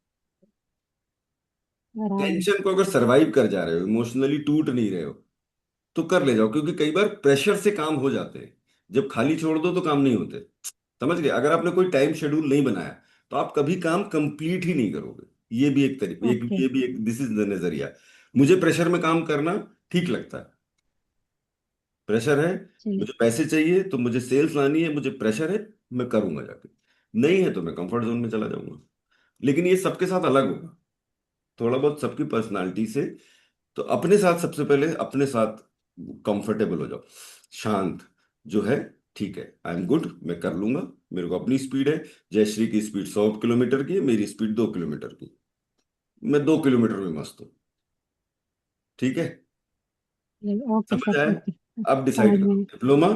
बराबर। टेंशन को अगर सरवाइव कर जा रहे हो, इमोशनली टूट नहीं रहे हो, तो कर ले जाओ, क्योंकि कई बार प्रेशर से काम हो जाते हैं। जब खाली छोड़ दो तो काम नहीं होते। समझ गए? अगर आपने कोई टाइम शेड्यूल नहीं बनाया तो आप कभी काम कंप्लीट ही नहीं करोगे। ये भी एक तरीका, ओके। ये भी एक, दिस इज द नजरिया। मुझे प्रेशर में काम करना ठीक लगता है। प्रेशर है, चलिए। मुझे पैसे चाहिए तो मुझे सेल्स लानी है, मुझे प्रेशर है, मैं करूंगा जाके। नहीं है तो मैं कंफर्ट जोन में चला जाऊंगा। लेकिन ये सबके साथ अलग होगा, थोड़ा बहुत सबकी पर्सनालिटी से। तो अपने साथ सबसे पहले अपने साथ कंफर्टेबल हो जाओ, शांत जो है। ठीक है, आई एम गुड, मैं कर लूंगा, मेरे को अपनी स्पीड है। जयश्री की स्पीड 100 किलोमीटर की है, मेरी स्पीड 2 किलोमीटर की, मैं 2 किलोमीटर में मस्त हूँ। ठीक है, ओके समझ सर, आए? ओके। अब डिसाइड समझ करो में। डिप्लोमा।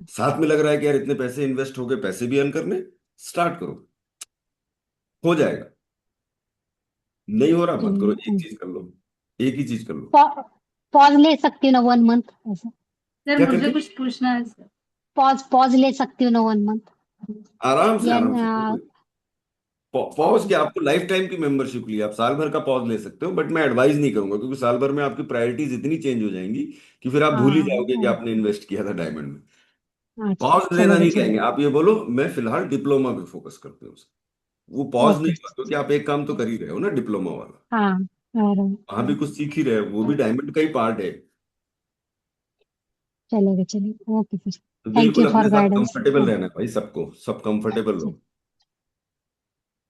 साथ में लग रहा है कि यार इतने पैसे इन्वेस्ट हो गए, पैसे भी अर्न करने, स्टार्ट करो, हो जाएगा। नहीं हो रहा मत करो, एक चलिए। चीज कर लो, एक ही चीज कर लो। पॉज ले सकती हूँ ना 1 मंथ ऐसा? सर क्या मुझे करके? कुछ पूछना है सर। पॉज ले सकती हूँ ना 1 मंथ? आराम से, या आराम से। पॉज क्या, आपको लाइफ टाइम की मेंबरशिप ली, आप साल भर का पॉज ले सकते हो, बट मैं एडवाइस नहीं करूंगा, क्योंकि साल भर में आपकी प्रायोरिटीज इतनी चेंज हो जाएंगी कि फिर आप भूल ही हाँ जाओगे कि आपने इन्वेस्ट किया था डायमंड में। अच्छा पॉज लेना चलेगा नहीं चलेगा। कहेंगे, आप ये बोलो मैं फिलहाल डिप्लोमा पे फोकस करते हूँ। वो पॉज नहीं ओके। हुआ, क्योंकि आप एक काम तो कर ही रहे हो ना डिप्लोमा वाला। हाँ। और वहां भी कुछ सीख ही रहे हो, वो भी डायमंड का ही पार्ट है। चलेगा चलेगा, ओके सर। तो थैंक बिल्कुल यू अपने फॉर साथ गाइडेंस। कंफर्टेबल रहना है भाई, सबको सब कंफर्टेबल रहो।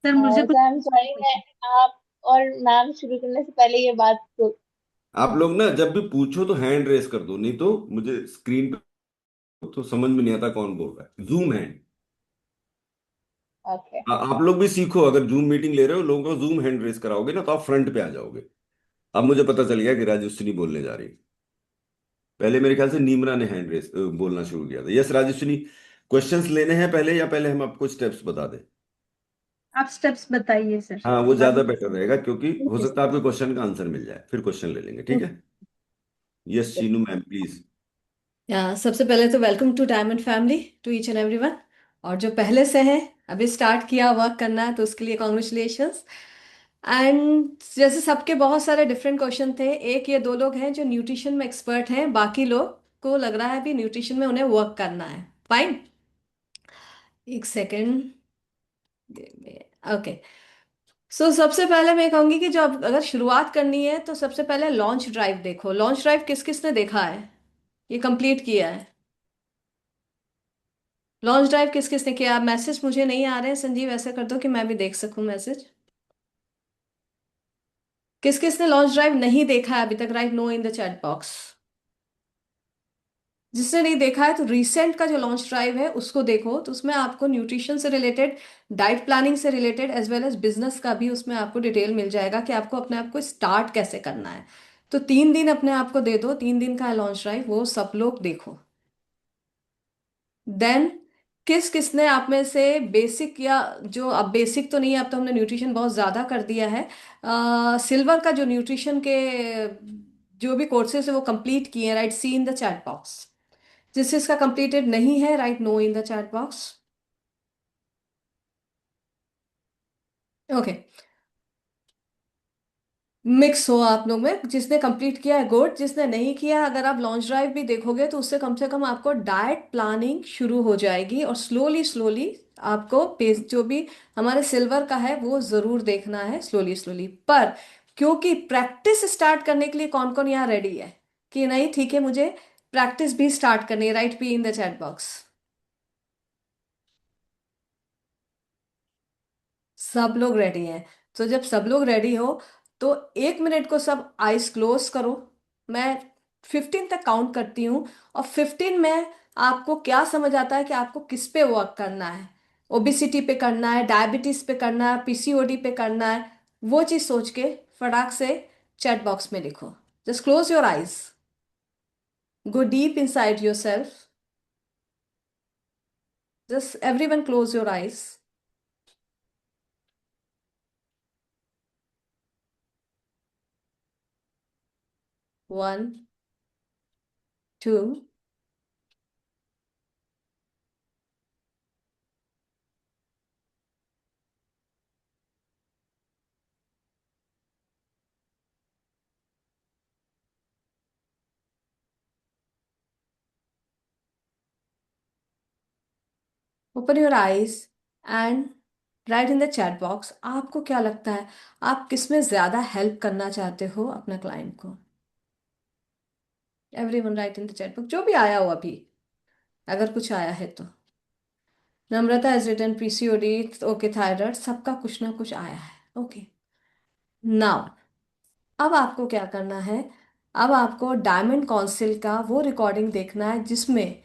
सर मुझे कुछ सर, आई एम सॉरी, मैं आप और मैम शुरू करने से पहले ये बात तो आप लोग ना जब भी पूछो तो हैंड रेस कर दो, नहीं तो मुझे स्क्रीन पे तो समझ में नहीं आता कौन बोल रहा है। Zoom hand, okay. आप लोग भी सीखो, अगर जूम मीटिंग ले रहे हो लोगों को जूम हैंड रेस कराओगे ना तो आप फ्रंट पे आ जाओगे। अब मुझे पता चल गया कि राजस्विनी बोलने जा रही है। पहले मेरे ख्याल से नीमरा ने हैंड रेस बोलना शुरू किया था। यस राजस्विनी, क्वेश्चंस लेने हैं पहले, या पहले हम आपको स्टेप्स बता दें? आप स्टेप्स बताइए सर। हाँ वो बाद ज्यादा बेटर रहेगा, क्योंकि हो में सकता है आपके क्वेश्चन का आंसर मिल जाए, फिर क्वेश्चन ले लेंगे, ठीक है। Yes Sheenu ma'am please. या सबसे पहले तो welcome to diamond family, to each and everyone. और जो पहले से हैं, अभी स्टार्ट किया वर्क करना है, तो उसके लिए कॉन्ग्रेचुलेशंस। एंड जैसे सबके बहुत सारे डिफरेंट क्वेश्चन थे, एक ये दो लोग हैं जो न्यूट्रिशन में एक्सपर्ट हैं, बाकी लोग को लग रहा है अभी न्यूट्रिशन में उन्हें वर्क करना है। फाइन, एक सेकेंड। ओके, सो सबसे पहले मैं कहूंगी कि जो अगर शुरुआत करनी है तो सबसे पहले लॉन्च ड्राइव देखो। लॉन्च ड्राइव किस किस ने देखा है, ये कंप्लीट किया है? लॉन्च ड्राइव किस किस ने किया? मैसेज मुझे नहीं आ रहे हैं, संजीव ऐसा कर दो कि मैं भी देख सकूं मैसेज। किस किस ने लॉन्च ड्राइव नहीं देखा है अभी तक? Right no in the chat box. जिसने नहीं देखा है तो रिसेंट का जो लॉन्च ड्राइव है उसको देखो, तो उसमें आपको न्यूट्रिशन से रिलेटेड, डाइट प्लानिंग से related, as well as business का भी उसमें आपको डिटेल मिल जाएगा कि आपको अपने आप को स्टार्ट कैसे करना है। तो 3 दिन अपने आप को दे दो, 3 दिन का है लॉन्च ड्राइव, वो सब लोग देखो। देन किस किसने आप में से बेसिक, या जो अब बेसिक तो नहीं है, अब तो हमने न्यूट्रिशन बहुत ज़्यादा कर दिया है, सिल्वर का जो न्यूट्रिशन के जो भी कोर्सेज है वो कंप्लीट किए हैं, write? C in the chat box. जिस जिसका कंप्लीटेड नहीं है, write no in the chat box. Okay, mix हो आप लोग में। जिसने कंप्लीट किया है गुड, जिसने नहीं किया, अगर आप लॉन्च ड्राइव भी देखोगे तो उससे कम से कम आपको डाइट प्लानिंग शुरू हो जाएगी, और स्लोली स्लोली आपको पेस जो भी हमारे सिल्वर का है वो जरूर देखना है, स्लोली स्लोली। पर क्योंकि प्रैक्टिस स्टार्ट करने के लिए कौन कौन यहाँ रेडी है कि नहीं, ठीक है मुझे प्रैक्टिस भी स्टार्ट करनी है, right? P in the chat box. सब लोग रेडी हैं। तो जब सब लोग रेडी हो तो 1 मिनट को सब आइज क्लोज करो। मैं 15 तक काउंट करती हूँ, और 15 में आपको क्या समझ आता है कि आपको किस पे वर्क करना है? ओबिसिटी पे करना है, डायबिटीज पे करना है, पीसीओडी पे करना है, वो चीज सोच के फटाक से चैट बॉक्स में लिखो। Just close your eyes, go deep inside your self. Just everyone close your eyes. 1, 2, open your eyes and right in the chat box. आपको क्या लगता है, आप किस में ज्यादा हेल्प करना चाहते हो अपना क्लाइंट को? Everyone right in the chat box, जो भी आया हो अभी, अगर कुछ आया है तो। Namrata has written PCOD, okay, thyroid, सबका कुछ ना कुछ आया है। ओके, नाउ अब आपको क्या करना है? अब आपको डायमंड काउंसिल का वो रिकॉर्डिंग देखना है जिसमें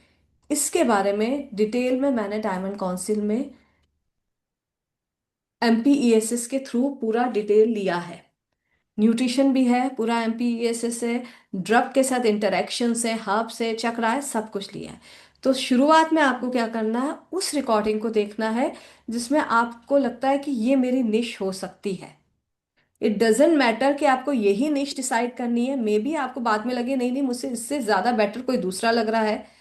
इसके बारे में डिटेल में मैंने डायमंड काउंसिल में एमपीईएसएस के थ्रू पूरा डिटेल लिया है। न्यूट्रिशन भी है पूरा एमपीईएसएस से, ड्रग के साथ इंटरेक्शन से, हर्ब से, चक्रा है, सब कुछ लिया है। तो शुरुआत में आपको क्या करना है, उस रिकॉर्डिंग को देखना है जिसमें आपको लगता है कि ये मेरी निश हो सकती है। इट डजेंट मैटर कि आपको यही निश डिसाइड करनी है, मे बी आपको बाद में लगे नहीं नहीं मुझसे इससे ज्यादा बेटर कोई दूसरा लग रहा है,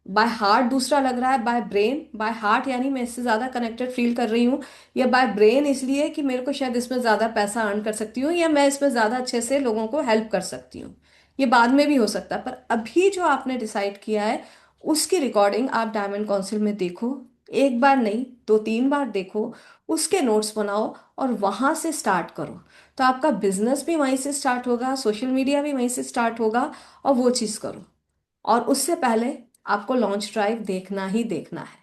बाय हार्ट दूसरा लग रहा है, बाय ब्रेन, बाय हार्ट यानी मैं इससे ज्यादा कनेक्टेड फील कर रही हूँ, या बाय ब्रेन इसलिए कि मेरे को शायद इसमें ज्यादा पैसा अर्न कर सकती हूँ, या मैं इसमें ज्यादा अच्छे से लोगों को हेल्प कर सकती हूँ। ये बाद में भी हो सकता है, पर अभी जो आपने डिसाइड किया है उसकी रिकॉर्डिंग आप डायमंड काउंसिल में देखो। एक बार नहीं, 2-3 बार देखो, उसके नोट्स बनाओ और वहां से स्टार्ट करो। तो आपका बिजनेस भी वहीं से स्टार्ट होगा, सोशल मीडिया भी वहीं से स्टार्ट होगा, और वो चीज करो। और उससे पहले आपको लॉन्च ड्राइव देखना ही देखना है,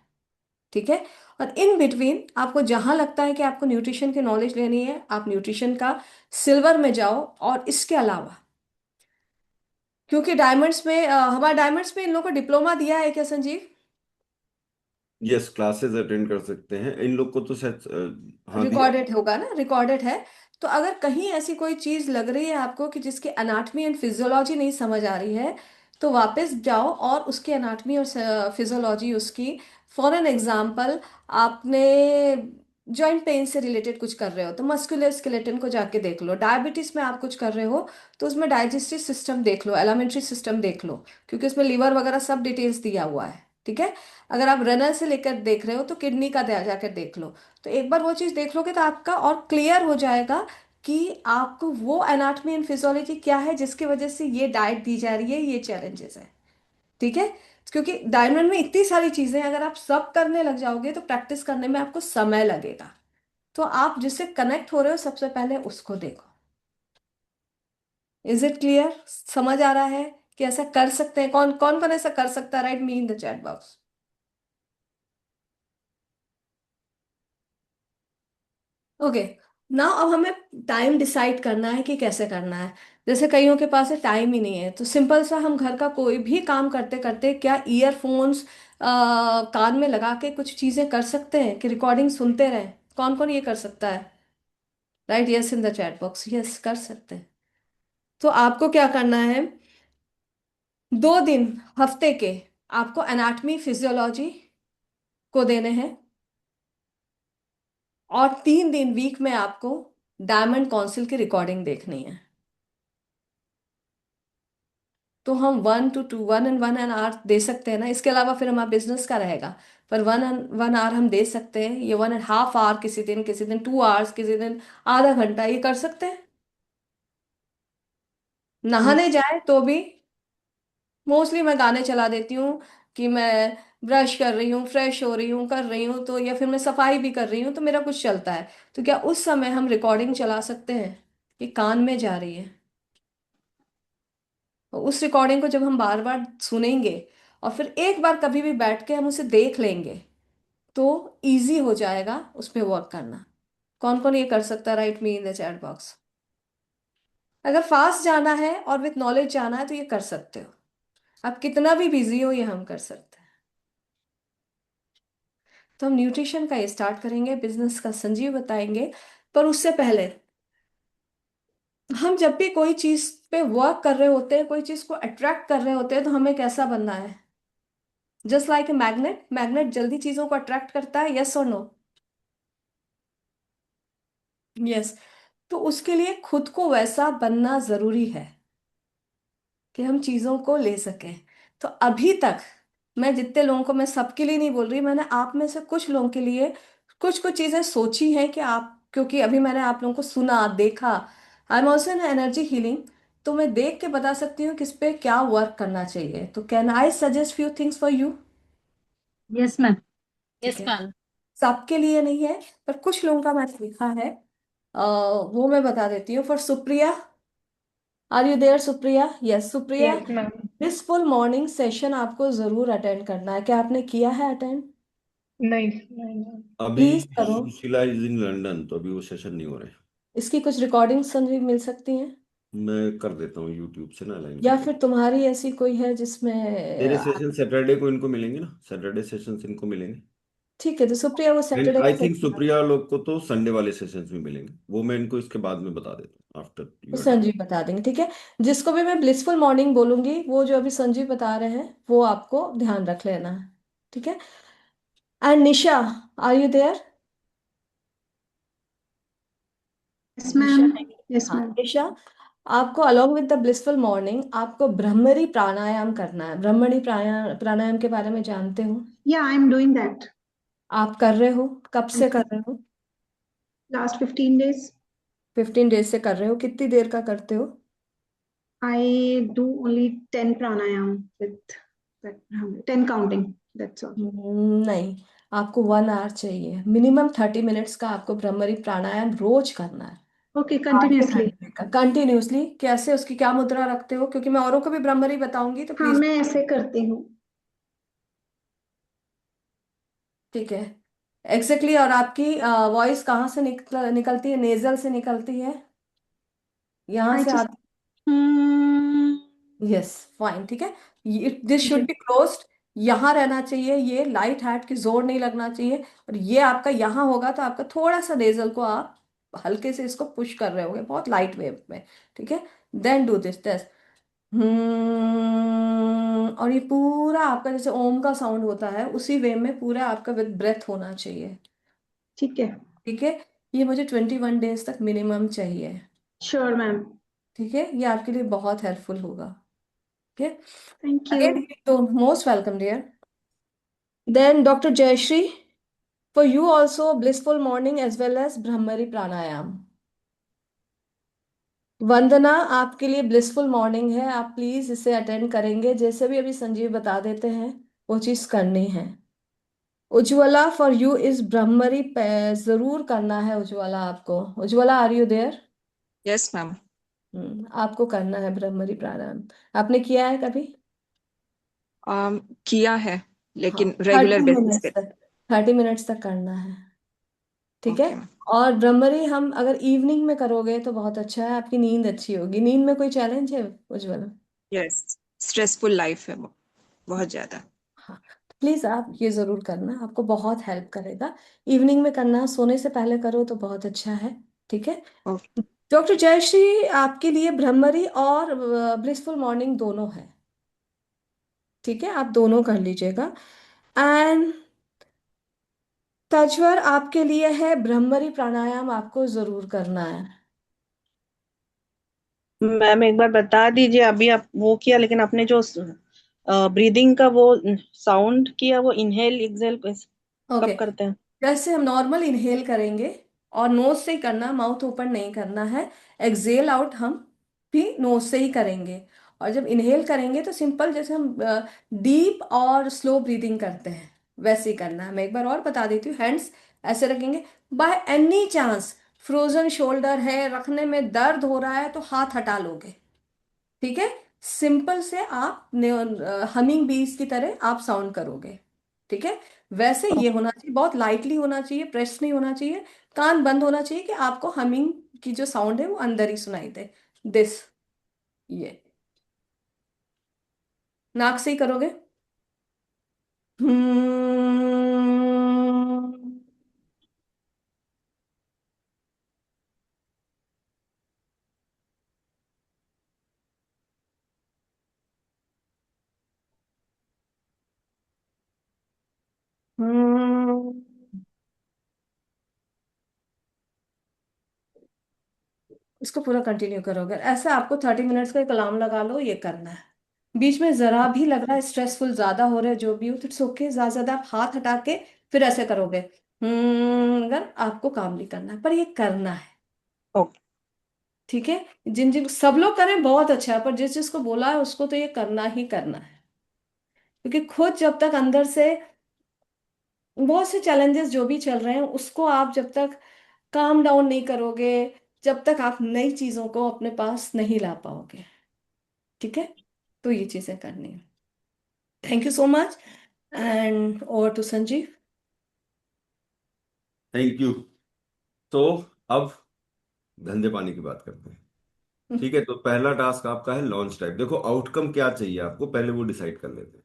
ठीक है? और इन बिटवीन आपको जहां लगता है कि आपको न्यूट्रिशन की नॉलेज लेनी है, आप न्यूट्रिशन का सिल्वर में जाओ। और इसके अलावा क्योंकि डायमंड्स में हमारा डायमंड्स में इन लोगों को डिप्लोमा दिया है क्या संजीव? यस क्लासेस अटेंड कर सकते हैं इन लोग को तो शायद हाँ दिया। रिकॉर्डेड होगा ना, रिकॉर्डेड है। तो अगर कहीं ऐसी कोई चीज लग रही है आपको कि जिसकी अनाटमी एंड फिजियोलॉजी नहीं समझ आ रही है, तो वापस जाओ और उसकी अनाटमी और फिजियोलॉजी उसकी, फॉर एन एग्जाम्पल, आपने जॉइंट पेन से रिलेटेड कुछ कर रहे हो तो मस्कुलर स्केलेटन को जाके देख लो। डायबिटीज में आप कुछ कर रहे हो तो उसमें डाइजेस्टिव सिस्टम देख लो, एलिमेंट्री सिस्टम देख लो, क्योंकि उसमें लीवर वगैरह सब डिटेल्स दिया हुआ है। ठीक है। अगर आप रनर से लेकर देख रहे हो तो किडनी का जाकर देख लो। तो एक बार वो चीज़ देख लोगे तो आपका और क्लियर हो जाएगा कि आपको वो एनाटॉमी एंड फिजियोलॉजी क्या है जिसकी वजह से ये डाइट दी जा रही है, ये चैलेंजेस है। ठीक है। क्योंकि डायमंड में इतनी सारी चीजें हैं, अगर आप सब करने लग जाओगे तो प्रैक्टिस करने में आपको समय लगेगा। तो आप जिससे कनेक्ट हो रहे हो सबसे पहले उसको देखो। Is it clear? समझ आ रहा है कि ऐसा कर सकते हैं? कौन कौन कौन ऐसा कर सकता है? Right me in the chat box. Okay. Now अब हमें टाइम डिसाइड करना है कि कैसे करना है। जैसे कईयों के पास टाइम ही नहीं है, तो सिंपल सा हम घर का कोई भी काम करते करते क्या ईयरफोन्स कान में लगा के कुछ चीजें कर सकते हैं कि रिकॉर्डिंग सुनते रहें? कौन कौन ये कर सकता है? Right, yes in the chat box, yes कर सकते हैं। तो आपको क्या करना है, 2 दिन हफ्ते के आपको एनाटमी फिजियोलॉजी को देने हैं, और 3 दिन वीक में आपको डायमंड काउंसिल की रिकॉर्डिंग देखनी है। तो हम 1 एंड 1 आवर दे सकते हैं ना, इसके अलावा फिर हमारा बिजनेस का रहेगा। पर 1 आवर हम दे सकते हैं, ये 1.5 आवर किसी दिन 2 आवर्स, किसी दिन आधा घंटा, ये कर सकते हैं। नहाने जाए तो भी मोस्टली मैं गाने चला देती हूँ कि मैं ब्रश कर रही हूँ, फ्रेश हो रही हूँ, कर रही हूँ तो, या फिर मैं सफाई भी कर रही हूँ तो मेरा कुछ चलता है। तो क्या उस समय हम रिकॉर्डिंग चला सकते हैं कि कान में जा रही है? तो उस रिकॉर्डिंग को जब हम बार बार सुनेंगे और फिर एक बार कभी भी बैठ के हम उसे देख लेंगे तो इजी हो जाएगा उस पर वर्क करना। कौन कौन ये कर सकता है? Right me in the chat box. अगर फास्ट जाना है और विथ नॉलेज जाना है तो ये कर सकते हो। आप कितना भी बिजी हो ये हम कर सकते हैं। तो हम न्यूट्रिशन का ये स्टार्ट करेंगे, बिजनेस का संजीव बताएंगे। पर उससे पहले हम जब भी कोई चीज पे वर्क कर रहे होते हैं, कोई चीज को अट्रैक्ट कर रहे होते हैं, तो हमें कैसा बनना है? Just like a magnet, magnet जल्दी चीजों को अट्रैक्ट करता है, यस और नो? यस। तो उसके लिए खुद को वैसा बनना जरूरी है कि हम चीजों को ले सकें। तो अभी तक मैं जितने लोगों को, मैं सबके लिए नहीं बोल रही, मैंने आप में से कुछ लोगों के लिए कुछ कुछ चीजें सोची हैं कि आप, क्योंकि अभी मैंने आप लोगों को सुना देखा, आई am also in energy healing, तो मैं देख के बता सकती हूँ किस पे क्या वर्क करना चाहिए। तो can I suggest few things for you? Yes ma'am. ठीक Yes, है। ma'am. सबके लिए नहीं है, पर कुछ लोगों का मैंने देखा है। वो मैं बता देती हूँ। For Supriya, are you there Supriya? Yes Supriya. Yes ma'am. This full morning session आपको जरूर अटेंड करना है। क्या आपने किया है अटेंड? नहीं नहीं मैम। अभी प्लीज करो। सुशीला इज इन लंदन, तो अभी वो सेशन नहीं हो रहे। इसकी कुछ रिकॉर्डिंग संजीव मिल सकती हैं? मैं कर देता हूँ यूट्यूब से ना, अलाइन कर या देता फिर तुम्हारी ऐसी कोई है जिसमें हूँ। मेरे सेशन सैटरडे को इनको मिलेंगे ना, सैटरडे सेशंस इनको मिलेंगे। ठीक है, तो सुप्रिया वो एंड सैटरडे आई का थिंक सेशन, सुप्रिया लोग को तो संडे वाले सेशंस में मिलेंगे, वो मैं इनको इसके बाद में बता देता हूँ, आफ्टर वो यू आर डन। संजीव बता देंगे। ठीक है। जिसको भी मैं ब्लिसफुल मॉर्निंग बोलूंगी, वो जो अभी संजीव बता रहे हैं वो आपको ध्यान रख लेना है। ठीक है। And Nisha, are you there? Yes Nisha ma'am. नहीं। यस हाँ मैम। निशा, आपको along with the blissful morning आपको ब्रह्मरी प्राणायाम करना है। ब्रह्मरी प्राणायाम के बारे में जानते हो? या आई एम डूइंग दैट आप कर रहे हो? कब से कर रहे हो? Last 15 days. 15 डेज से कर रहे हो? कितनी देर का करते हो? I do only 10 pranayam with that 10 counting. That's all. नहीं, आपको 1 आवर चाहिए, मिनिमम 30 मिनट्स का आपको ब्रह्मरी प्राणायाम रोज करना है। Okay, 8 से 10 continuously. मिनट का कंटिन्यूसली। कैसे, उसकी क्या मुद्रा रखते हो? क्योंकि मैं औरों को भी ब्रह्मरी बताऊंगी तो हाँ प्लीज। मैं ऐसे करती हूँ। ठीक है। एग्जैक्टली। और आपकी वॉइस कहाँ से निकलती है? नेजल से निकलती है? यहाँ I से just आती? hmm, yes fine. ठीक है। दिस ठीक शुड है। Be closed. यहाँ रहना चाहिए, ये लाइट हार्ट की जोर नहीं लगना चाहिए। और ये आपका यहाँ होगा तो आपका थोड़ा सा नेजल को आप हल्के से इसको पुश कर रहे होगे, बहुत लाइट वेव में। ठीक है। देन डू दिस और ये पूरा आपका जैसे ओम का साउंड होता है उसी वे में पूरा आपका विद ब्रेथ होना चाहिए। ठीक है। ठीक है, ये मुझे 21 डेज तक मिनिमम चाहिए। Sure, ma'am. ठीक है, ये आपके लिए बहुत हेल्पफुल होगा। ठीक है, Thank अगेन you. तो most welcome dear. Then doctor Jayashree, for you also blissful morning as well as Brahmari pranayam। वंदना, आपके लिए ब्लिसफुल मॉर्निंग है, आप प्लीज इसे अटेंड करेंगे, जैसे भी अभी संजीव बता देते हैं वो चीज करनी है। Ujjwala, for you is Bhramari जरूर करना है उज्ज्वला आपको। Ujjwala, are you there? Yes ma'am. आपको करना है ब्रह्मरी प्राणायाम। आपने किया है कभी? किया है, हाँ, लेकिन रेगुलर 30 बेसिस मिनट्स पे। तक, 30 मिनट्स तक करना है। ठीक है, ओके मैम। और ब्रह्मरी हम अगर इवनिंग में करोगे तो बहुत अच्छा है, आपकी नींद अच्छी होगी। नींद में कोई चैलेंज है उज्ज्वला? यस, स्ट्रेसफुल लाइफ है वो, बहुत ज्यादा। हाँ, प्लीज आप ये जरूर करना, आपको बहुत हेल्प करेगा। इवनिंग में करना, सोने से पहले करो तो बहुत अच्छा है। ठीक है, ओके। डॉक्टर जयश्री, आपके लिए ब्रह्मरी और ब्लिसफुल मॉर्निंग दोनों है। ठीक है, आप दोनों कर लीजिएगा। एंड तजवर, आपके लिए है ब्रह्मरी प्राणायाम, आपको जरूर करना है। मैम एक बार बता दीजिए, अभी आप वो किया लेकिन आपने जो ब्रीदिंग का वो साउंड किया, वो इनहेल एक्सहेल ओके, कब करते हैं? जैसे हम नॉर्मल इनहेल करेंगे और नोज से ही करना, माउथ ओपन नहीं करना है। एक्सहेल आउट हम भी नोज से ही करेंगे। और जब इनहेल करेंगे तो सिंपल जैसे हम डीप और स्लो ब्रीदिंग करते हैं वैसे ही करना है। मैं एक बार और बता देती हूँ, हैंड्स ऐसे रखेंगे। By any chance frozen shoulder है, रखने में दर्द हो रहा है तो हाथ हटा लोगे। ठीक है, सिंपल से आप हमिंग बीज की तरह आप साउंड करोगे। ठीक है, वैसे ये होना चाहिए, बहुत लाइटली होना चाहिए, प्रेस नहीं होना चाहिए। कान बंद होना चाहिए कि आपको हमिंग की जो साउंड है वो अंदर ही सुनाई दे। दिस, ये नाक से ही करोगे। इसको पूरा कंटिन्यू करोगे ऐसे, आपको 30 मिनट्स का एक अलार्म लगा लो, ये करना है। बीच में जरा भी लग रहा है स्ट्रेसफुल ज्यादा हो रहा है जो भी हो, तो इट्स ओके, ज्यादा से ज्यादा आप हाथ हटा के फिर ऐसे करोगे। अगर आपको काम नहीं करना है पर ये करना है। ओके। ठीक है, जिन जिन सब लोग करें बहुत अच्छा है, पर जिस जिसको बोला है उसको तो ये करना ही करना है। क्योंकि खुद जब तक अंदर से बहुत से चैलेंजेस जो भी चल रहे हैं उसको आप जब तक काम डाउन नहीं करोगे, जब तक आप नई चीजों को अपने पास नहीं ला पाओगे। ठीक है, तो ये चीजें करनी है। Thank you so much, and over to Sanjeev. Thank you. तो अब धंधे पानी की बात करते हैं। ठीक है, तो पहला टास्क आपका है लॉन्च टाइप। देखो आउटकम क्या चाहिए आपको, पहले वो डिसाइड कर लेते हैं।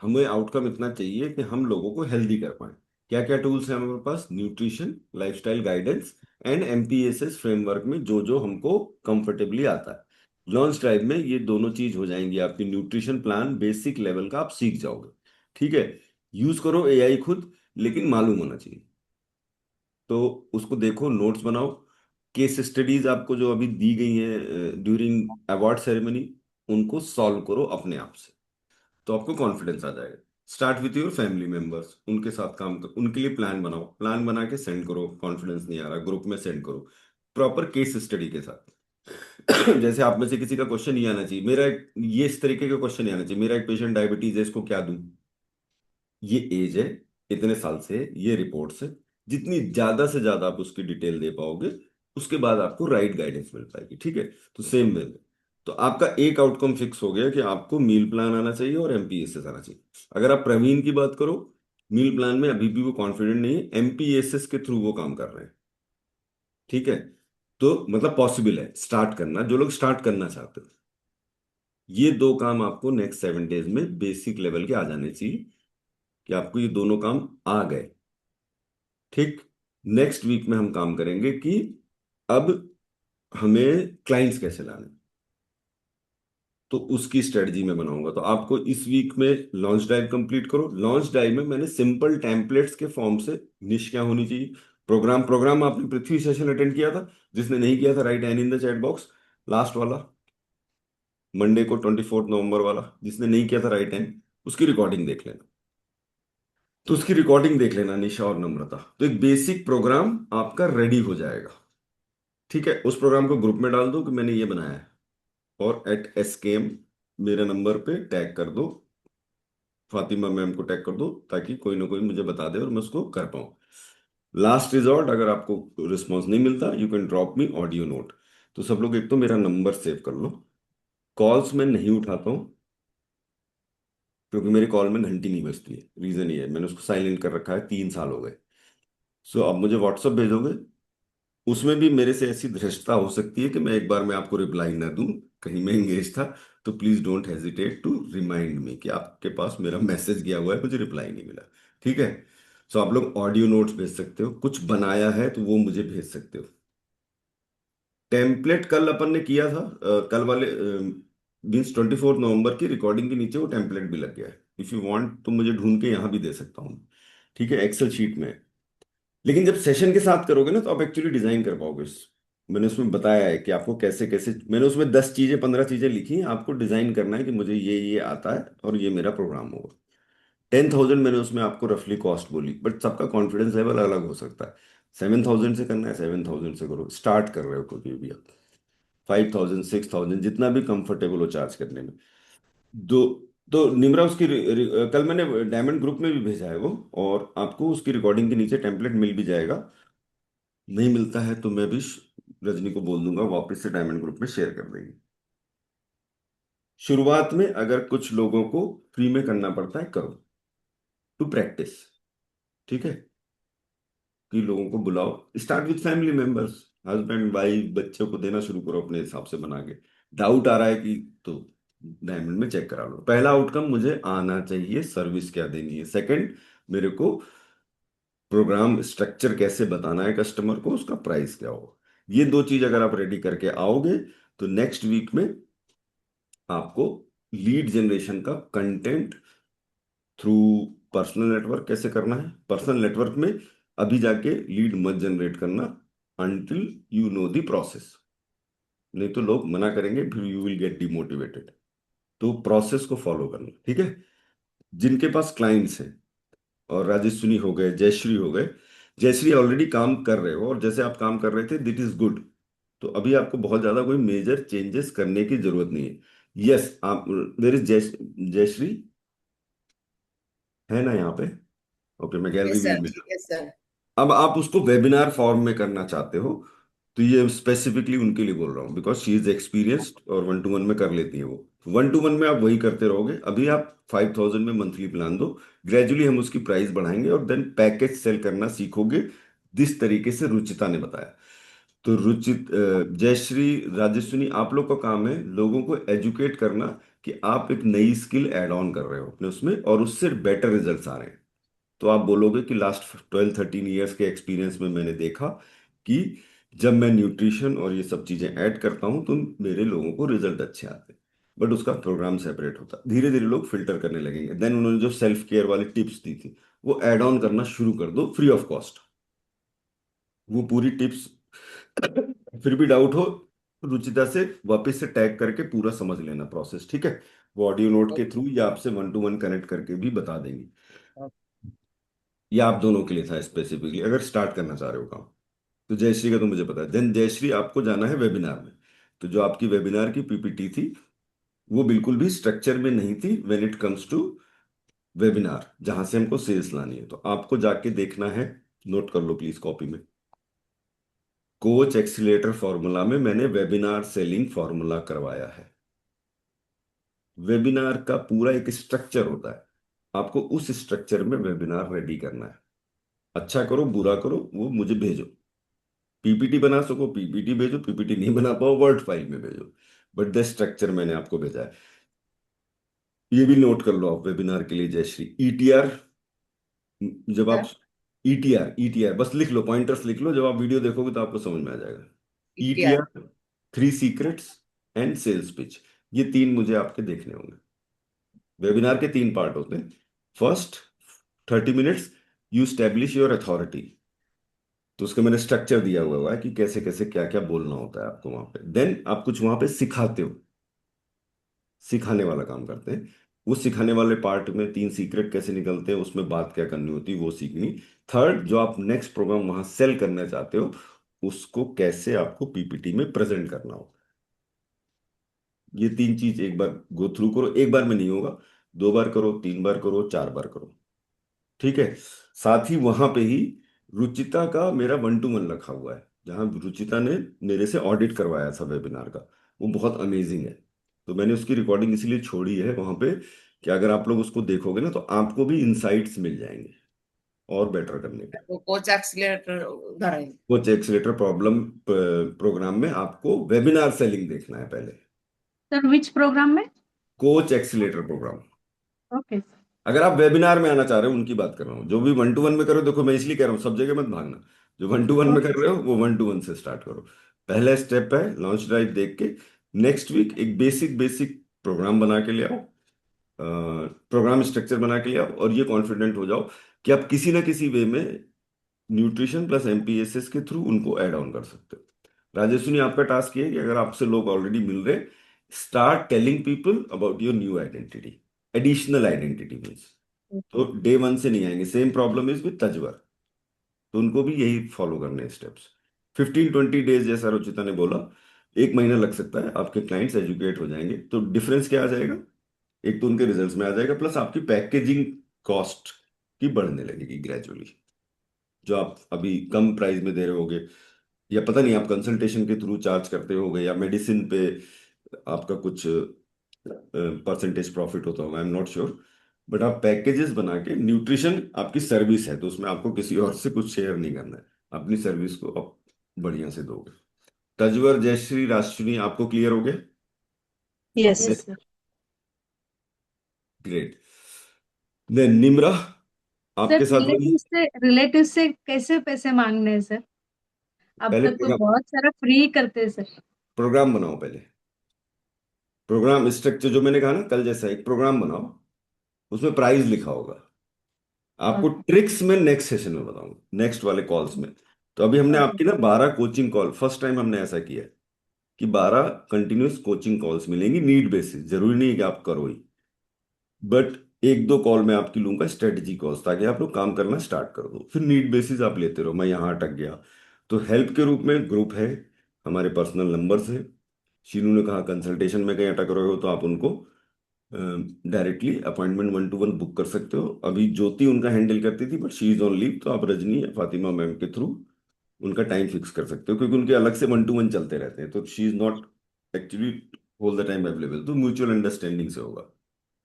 हमें आउटकम इतना चाहिए कि हम लोगों को हेल्दी कर पाए। क्या क्या टूल्स हैं हमारे पास? Nutrition, lifestyle guidance and MPSS framework में जो जो हमको कंफर्टेबली आता है। लॉन्च ड्राइव में ये दोनों चीज हो जाएंगी आपकी। न्यूट्रिशन प्लान बेसिक लेवल का आप सीख जाओगे। ठीक है, यूज करो एआई खुद, लेकिन मालूम होना चाहिए। तो उसको देखो, नोट्स बनाओ। केस स्टडीज आपको जो अभी दी गई हैं ड्यूरिंग अवार्ड सेरेमनी, उनको सॉल्व करो अपने आप से, तो आपको कॉन्फिडेंस आ जाएगा। Start with your family members, उनके साथ काम करो, उनके लिए प्लान बनाओ, प्लान बना के सेंड करो। कॉन्फिडेंस नहीं आ रहा, ग्रुप में सेंड करो प्रॉपर केस स्टडी के साथ। जैसे आप में से किसी का क्वेश्चन ये आना चाहिए, ये इस तरीके का क्वेश्चन नहीं आना चाहिए, मेरा एक पेशेंट डायबिटीज है, इसको क्या दूं, ये एज है, इतने साल से है, ये रिपोर्ट्स है। जितनी ज्यादा से ज्यादा आप उसकी डिटेल दे पाओगे, उसके बाद आपको राइट गाइडेंस मिल पाएगी। ठीक है, तो सेम वे में, तो आपका एक आउटकम फिक्स हो गया कि आपको मील प्लान आना चाहिए और एमपीएसएस आना चाहिए। अगर आप प्रवीण की बात करो, मील प्लान में अभी भी वो कॉन्फिडेंट नहीं है, एमपीएसएस के थ्रू वो काम कर रहे हैं। ठीक है, तो मतलब पॉसिबल है स्टार्ट करना, जो लोग स्टार्ट करना चाहते हैं। ये दो काम आपको नेक्स्ट 7 डेज में बेसिक लेवल के आ जाने चाहिए, कि आपको ये दोनों काम आ गए। ठीक, नेक्स्ट वीक में हम काम करेंगे कि अब हमें क्लाइंट्स कैसे लाने, तो उसकी स्ट्रेटजी मैं बनाऊंगा। तो आपको इस वीक में लॉन्च ड्राइव कंप्लीट करो। लॉन्च ड्राइव में मैंने सिंपल टेम्पलेट्स के फॉर्म से निश क्या होनी चाहिए, प्रोग्राम प्रोग्राम आपने पृथ्वी सेशन अटेंड किया था? जिसने नहीं किया था, write N in the chat box, last वाला, मंडे को 24 नवंबर वाला, जिसने नहीं किया था राइट एन, उसकी रिकॉर्डिंग देख लेना। तो उसकी रिकॉर्डिंग देख लेना निशा और नम्रता, तो एक बेसिक प्रोग्राम आपका रेडी हो जाएगा। ठीक है, उस प्रोग्राम को ग्रुप में डाल दो कि मैंने ये बनाया है, और @skm मेरे नंबर पे टैग कर दो, फातिमा मैम को टैग कर दो, ताकि कोई ना कोई मुझे बता दे और मैं उसको कर पाऊँ। लास्ट रिजॉर्ट, अगर आपको रिस्पॉन्स नहीं मिलता, you can drop me audio note. तो सब लोग एक तो मेरा नंबर सेव कर लो। कॉल्स मैं नहीं उठाता हूँ, क्योंकि मेरी कॉल में घंटी नहीं बजती है। रीजन ये है, मैंने उसको साइलेंट कर रखा है, 3 साल हो गए। सो अब मुझे व्हाट्सअप भेजोगे, उसमें भी मेरे से ऐसी धृष्टता हो सकती है कि मैं एक बार में आपको रिप्लाई ना दूं, कहीं मैं इंगेज था। तो please don't hesitate to remind me कि आपके पास मेरा मैसेज गया हुआ है, मुझे रिप्लाई नहीं मिला। ठीक है, सो आप लोग ऑडियो नोट्स भेज सकते हो, कुछ बनाया है तो वो मुझे भेज सकते हो। टेम्पलेट कल अपन ने किया था, कल वाले मीन्स 24 नवंबर की रिकॉर्डिंग के नीचे वो टेम्पलेट भी लग गया है। इफ यू वांट तो मुझे ढूंढ के यहाँ भी दे सकता हूँ। ठीक है, एक्सेल शीट में। लेकिन जब सेशन के साथ करोगे ना, तो आप एक्चुअली डिजाइन कर पाओगे। मैंने उसमें बताया है कि आपको कैसे कैसे, मैंने उसमें 10 चीजें 15 चीजें लिखी हैं, आपको डिजाइन करना है कि मुझे ये आता है और ये मेरा प्रोग्राम होगा। 10,000 मैंने उसमें आपको रफली कॉस्ट बोली, बट सबका कॉन्फिडेंस लेवल अलग हो सकता है। 7,000 से करना है, 7,000 से करो, स्टार्ट कर रहे हो कोई भी आप। 5,000 6,000 जितना भी कंफर्टेबल हो चार्ज करने में। दो, तो निम्रा उसकी कल मैंने डायमंड ग्रुप में भी भेजा है वो, और आपको उसकी रिकॉर्डिंग के नीचे टेम्पलेट मिल भी जाएगा। नहीं मिलता है तो मैं भी रजनी को बोल दूंगा, वापस से डायमंड ग्रुप में शेयर कर देंगे। शुरुआत में अगर कुछ लोगों को फ्री में करना पड़ता है, करो टू प्रैक्टिस। ठीक है, कि लोगों को बुलाओ, start with family members, husband wife, बच्चों को देना शुरू करो अपने हिसाब से बना के। डाउट आ रहा है कि, तो डायमंड में चेक करा लो। पहला आउटकम, मुझे आना चाहिए सर्विस क्या देनी है। सेकंड, मेरे को प्रोग्राम स्ट्रक्चर कैसे बताना है कस्टमर को, उसका प्राइस क्या हो। ये 2 चीज अगर आप रेडी करके आओगे, तो नेक्स्ट वीक में आपको लीड जनरेशन का कंटेंट थ्रू पर्सनल नेटवर्क कैसे करना है। पर्सनल नेटवर्क में अभी जाके लीड मत जनरेट करना until you know the process, नहीं तो लोग मना करेंगे, फिर यू विल गेट डिमोटिवेटेड। तो प्रोसेस को फॉलो करना। ठीक है, जिनके पास क्लाइंट्स हैं, और राजेश्वनी हो गए, जयश्री हो गए, जयश्री ऑलरेडी काम कर रहे हो, और जैसे आप काम कर रहे थे दिट इज गुड। तो अभी आपको बहुत ज्यादा कोई मेजर चेंजेस करने की जरूरत नहीं है। यस, आप, देर इज जयश्री है ना यहाँ पे? ओके, मैं गैलरी यस सर, व्यू में। Yes sir. अब आप उसको वेबिनार फॉर्म में करना चाहते हो, तो ये स्पेसिफिकली उनके लिए बोल रहा हूँ, बिकॉज शी इज एक्सपीरियंस्ड और 1-to-1 में कर लेती है वो। 1-to-1 में आप वही करते रहोगे। अभी आप 5,000 में मंथली प्लान दो, ग्रेजुअली हम उसकी प्राइस बढ़ाएंगे, और देन पैकेज सेल करना सीखोगे, जिस तरीके से रुचिता ने बताया। तो जयश्री, राजस्विनी, आप लोग का काम है लोगों को एजुकेट करना कि आप एक नई स्किल ऐड ऑन कर रहे हो अपने उसमें, और उससे बेटर रिजल्ट्स आ रहे हैं। तो आप बोलोगे कि लास्ट 12-13 ईयर्स के एक्सपीरियंस में मैंने देखा कि जब मैं न्यूट्रिशन और ये सब चीजें ऐड करता हूँ, तो मेरे लोगों को रिजल्ट अच्छे आते हैं। बट उसका प्रोग्राम सेपरेट होता है। धीरे धीरे लोग फिल्टर करने लगेंगे। देन उन्होंने जो सेल्फ केयर वाली टिप्स दी थी, वो ऐड ऑन करना शुरू कर दो फ्री ऑफ कॉस्ट। वो पूरी टिप्स फिर भी डाउट हो, रुचिता से वापस से टैग करके पूरा समझ लेना प्रोसेस। ठीक है, वो ऑडियो नोट के थ्रू या आपसे 1-to-1 कनेक्ट करके भी बता देंगे। या आप दोनों के लिए था स्पेसिफिकली, अगर स्टार्ट करना चाह रहे हो काम। तो जयश्री का तो मुझे पता है। देन जयश्री, आपको जाना है वेबिनार में। तो जो आपकी वेबिनार की पीपीटी थी, वो बिल्कुल भी स्ट्रक्चर में नहीं थी when it comes to webinar, जहां से हमको सेल्स लानी है। तो आपको जाके देखना है, नोट कर लो प्लीज कॉपी में। कोच एक्सीलेटर फॉर्मूला में मैंने वेबिनार सेलिंग फॉर्मूला करवाया है। वेबिनार का पूरा एक स्ट्रक्चर होता है, आपको उस स्ट्रक्चर में वेबिनार रेडी करना है। अच्छा करो बुरा करो, वो मुझे भेजो। पीपीटी बना सको पीपीटी भेजो, पीपीटी नहीं बना पाओ वर्ड फाइल में भेजो, बट द स्ट्रक्चर मैंने आपको भेजा है। ये भी नोट कर लो आप वेबिनार के लिए, जयश्री। ईटीआर, जब आप, सर, ईटीआर ईटीआर बस लिख लो, पॉइंटर्स लिख लो, जब आप वीडियो देखोगे तो आपको समझ में आ जाएगा। ETR। ETR, 3 secrets and sales pitch, ये 3 मुझे आपके देखने होंगे। वेबिनार के 3 पार्ट होते हैं। First 30 minutes, you establish your authority. तो उसका मैंने स्ट्रक्चर दिया हुआ है कि कैसे कैसे क्या क्या बोलना होता है आपको वहां पे। देन आप कुछ वहां पे सिखाते हो, सिखाने वाला काम करते हैं। उस सिखाने वाले पार्ट में 3 सीक्रेट कैसे निकलते हैं, उसमें बात क्या करनी होती है वो सीखनी। थर्ड, जो आप नेक्स्ट प्रोग्राम वहां सेल करना चाहते हो उसको कैसे आपको पीपीटी में प्रेजेंट करना हो। ये 3 चीज एक बार गो थ्रू करो, एक बार में नहीं होगा, 2 बार करो, 3 बार करो, 4 बार करो। ठीक है। साथ ही वहां पे ही रुचिता का मेरा 1-to-1 रखा हुआ है, जहां रुचिता ने मेरे से ऑडिट करवाया था वेबिनार का। वो बहुत अमेजिंग है। तो मैंने उसकी रिकॉर्डिंग इसलिए छोड़ी है वहां पे कि अगर आप लोग उसको देखोगे ना तो आपको भी इंसाइट्स मिल जाएंगे और बेटर करने के। वो कोच एक्सीलरेटर उधर है। कोच एक्सीलेटर प्रॉब्लम प्रोग्राम में आपको वेबिनार सेलिंग देखना है पहले। सर विच प्रोग्राम में? Coach accelerator program. ओके। अगर आप वेबिनार में आना चाह रहे हो उनकी बात कर रहा हूँ। जो भी 1-to-1 में करो, देखो मैं इसलिए कह रहा हूँ सब जगह मत भागना। जो 1-to-1 में कर रहे हो वो 1-to-1 से स्टार्ट करो। पहला स्टेप है लॉन्च ड्राइव देख के नेक्स्ट वीक एक बेसिक बेसिक प्रोग्राम बना के ले आओ, प्रोग्राम स्ट्रक्चर बना के ले आओ, और ये कॉन्फिडेंट हो जाओ कि आप किसी ना किसी वे में न्यूट्रिशन प्लस एमपीएसएस के थ्रू उनको ऐड ऑन कर सकते हो। राजेश, आपका टास्क ये है कि अगर आपसे लोग ऑलरेडी मिल रहे, start telling people about your new identity, additional identity means. तो डे 1 से नहीं आएंगे। सेम प्रॉब्लम इज विद तजवर, तो उनको भी यही फॉलो करने स्टेप्स। 15-20 डेज जैसा रुचिता ने बोला, 1 महीना लग सकता है, आपके क्लाइंट्स एजुकेट हो जाएंगे। तो डिफरेंस क्या आ जाएगा, एक तो उनके रिजल्ट्स में आ जाएगा, प्लस आपकी पैकेजिंग कॉस्ट की बढ़ने लगेगी ग्रेजुअली। जो आप अभी कम प्राइस में दे रहे होगे, या पता नहीं आप कंसल्टेशन के थ्रू चार्ज करते होगे, या मेडिसिन पे आपका कुछ परसेंटेज प्रॉफिट होता होगा, I am not sure. But आप पैकेजेस बना के, न्यूट्रिशन आपकी सर्विस है तो उसमें आपको किसी और से कुछ शेयर नहीं करना है, अपनी सर्विस को आप बढ़िया से दोगे। तजवर, जयश्री, राष्ट्रीय, आपको क्लियर हो गया? Yes sir. Great. Then Nimra, sir आपके साथ वही। रिलेटिव से कैसे पैसे मांगने हैं सर? अब पहले तक तो बहुत सारा फ्री करते हैं सर। प्रोग्राम बनाओ, पहले प्रोग्राम स्ट्रक्चर जो मैंने कहा ना कल जैसा, एक प्रोग्राम बनाओ, उसमें प्राइस लिखा होगा। आपको ट्रिक्स में नेक्स्ट सेशन में बताऊंगा, नेक्स्ट वाले कॉल्स में। तो अभी हमने आपकी ना 12 कोचिंग कॉल, फर्स्ट टाइम हमने ऐसा किया है कि 12 कंटिन्यूस कोचिंग कॉल्स मिलेंगी, नीड बेसिस, जरूरी नहीं है कि आप करो ही, बट 1-2 कॉल मैं आपकी लूंगा स्ट्रेटेजी कॉल्स, ताकि आप लोग काम करना स्टार्ट कर दो। फिर नीड बेसिस आप लेते रहो, मैं यहाँ अटक गया तो हेल्प के रूप में ग्रुप है, हमारे पर्सनल नंबर्स है। शीनू ने कहा कंसल्टेशन में कहीं अटक रहे हो तो आप उनको डायरेक्टली अपॉइंटमेंट 1-to-1 बुक कर सकते हो। अभी ज्योति उनका हैंडल करती थी but she is on leave, तो आप रजनी या फातिमा मैम के थ्रू उनका टाइम फिक्स कर सकते हो, क्योंकि उनके अलग से 1-to-1 चलते रहते हैं, तो she is not actually whole the time available. तो म्यूचुअल अंडरस्टैंडिंग से होगा,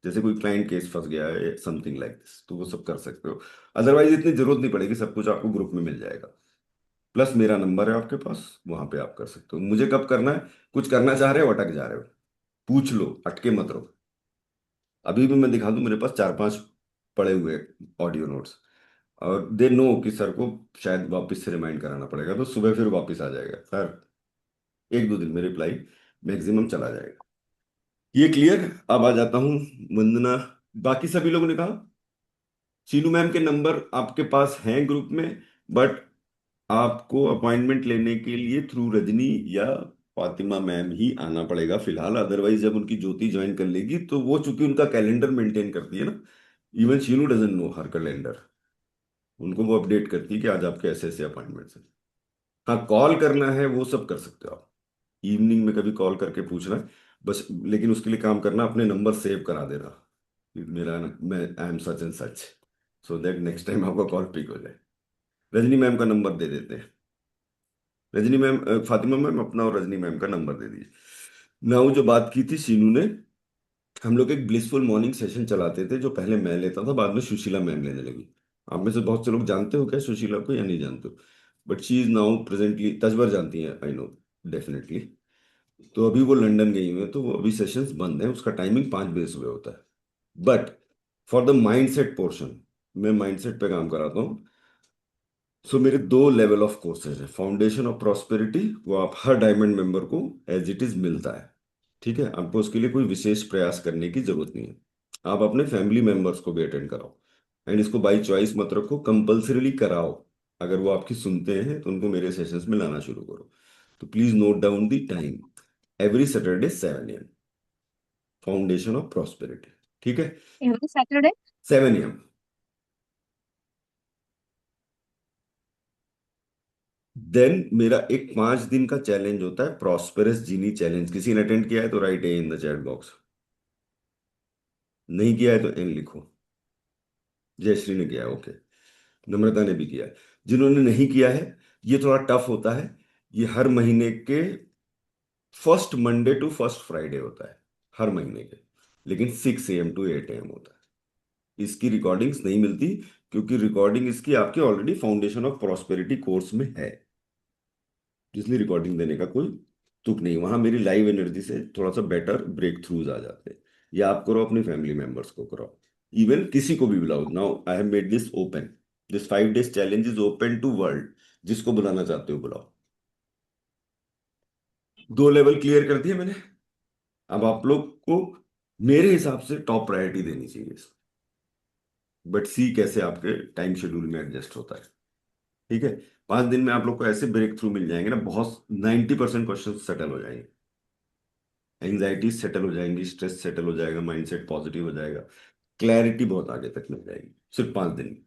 जैसे कोई क्लाइंट केस फंस गया है समथिंग लाइक दिस, तो वो सब कर सकते हो। अदरवाइज इतनी जरूरत नहीं पड़ेगी, सब कुछ आपको ग्रुप में मिल जाएगा। प्लस मेरा नंबर है आपके पास, वहां पे आप कर सकते हो। मुझे कब करना है, कुछ करना चाह रहे हो, अटक जा रहे हो, पूछ लो, अटके मत रहो। अभी भी मैं दिखा दूं, मेरे पास 4-5 पड़े हुए ऑडियो नोट्स, और दे नो कि सर को शायद वापस से रिमाइंड कराना पड़ेगा, तो सुबह फिर वापस आ जाएगा सर, 1-2 दिन में रिप्लाई मैक्सिमम चला जाएगा। ये क्लियर। अब आ जाता हूँ वंदना, बाकी सभी लोगों ने कहा। शीनू मैम के नंबर आपके पास हैं ग्रुप में, बट आपको अपॉइंटमेंट लेने के लिए थ्रू रजनी या फातिमा मैम ही आना पड़ेगा फिलहाल। अदरवाइज जब उनकी ज्योति ज्वाइन कर लेगी तो वो, चूंकि उनका कैलेंडर मेंटेन करती है ना, even Sheenu doesn't know her calendar, उनको वो अपडेट करती है कि आज आपके ऐसे ऐसे अपॉइंटमेंट्स हैं। हाँ, कॉल करना है वो सब कर सकते हो आप, इवनिंग में कभी कॉल करके पूछना है बस, लेकिन उसके लिए काम करना, अपने नंबर सेव करा देना, मेरा, मैं I am such and such, so that next time आपका कॉल पिक हो जाए। रजनी मैम का नंबर दे देते हैं। रजनी मैम, फातिमा मैम अपना और रजनी मैम का नंबर दे दीजिए। नाउ जो बात की थी शीनू ने, हम लोग एक ब्लिसफुल मॉर्निंग सेशन चलाते थे, जो पहले मैं लेता था, बाद में सुशीला मैम लेने लगी। आप में से बहुत से लोग जानते हो क्या सुशीला को, या नहीं जानते हो? But she is now presently, Tajwar जानती है आई नो डेफिनेटली। तो अभी वो लंदन गई हुई है, तो वो अभी सेशंस बंद है, उसका टाइमिंग 5 बजे सुबह होता है। But for the mindset portion, मैं माइंडसेट पे काम कराता हूँ। सो मेरे 2 लेवल ऑफ कोर्सेज है। फाउंडेशन ऑफ प्रॉस्पेरिटी, वो आप हर डायमंड मेंबर को एज इट इज मिलता है, ठीक है, आपको उसके लिए कोई विशेष प्रयास करने की जरूरत नहीं है। आप अपने फैमिली मेंबर्स को भी अटेंड कराओ, एंड इसको बाई चॉइस मत रखो, कंपल्सरीली कराओ। अगर वो आपकी सुनते हैं तो उनको मेरे सेशंस में लाना शुरू करो। तो please note down the time, every Saturday 7 AM, foundation of prosperity. ठीक है, एवरी सैटरडे? 7 AM। देन मेरा एक 5 दिन का चैलेंज होता है, प्रॉस्पेरस जीनी चैलेंज। किसी ने अटेंड किया है तो right A in the chat box, नहीं किया है तो एन लिखो। जयश्री ने किया है, ओके। नम्रता ने भी किया है। जिन्होंने नहीं किया है, ये थोड़ा टफ होता है। ये हर महीने के first Monday to first Friday होता है, हर महीने के, लेकिन 6 AM to 8 AM होता है। इसकी रिकॉर्डिंग्स नहीं मिलती, क्योंकि रिकॉर्डिंग इसकी आपके already foundation of prosperity course में है, इसलिए रिकॉर्डिंग देने का कोई तुक नहीं। वहां मेरी लाइव एनर्जी से थोड़ा सा बेटर ब्रेक थ्रूज आ जाते हैं। या आप करो, अपनी फैमिली मेंबर्स को कराओ, इवन किसी को भी बुलाओ। Now I have made this open, this 5 days challenge is open to world. जिसको बुलाना चाहते हो बुलाओ। 2 लेवल क्लियर कर दिए मैंने। अब आप लोग को मेरे हिसाब से टॉप प्रायोरिटी देनी चाहिए, बट सी कैसे आपके टाइम शेड्यूल में एडजस्ट होता है। ठीक है, 5 दिन में आप लोग को ऐसे ब्रेक थ्रू मिल जाएंगे ना, बहुत 90% क्वेश्चन सेटल हो जाएंगे, एंजाइटी सेटल हो जाएंगी, स्ट्रेस सेटल हो जाएगा, माइंडसेट पॉजिटिव हो जाएगा, क्लैरिटी बहुत आगे तक मिल जाएगी सिर्फ 5 दिन में।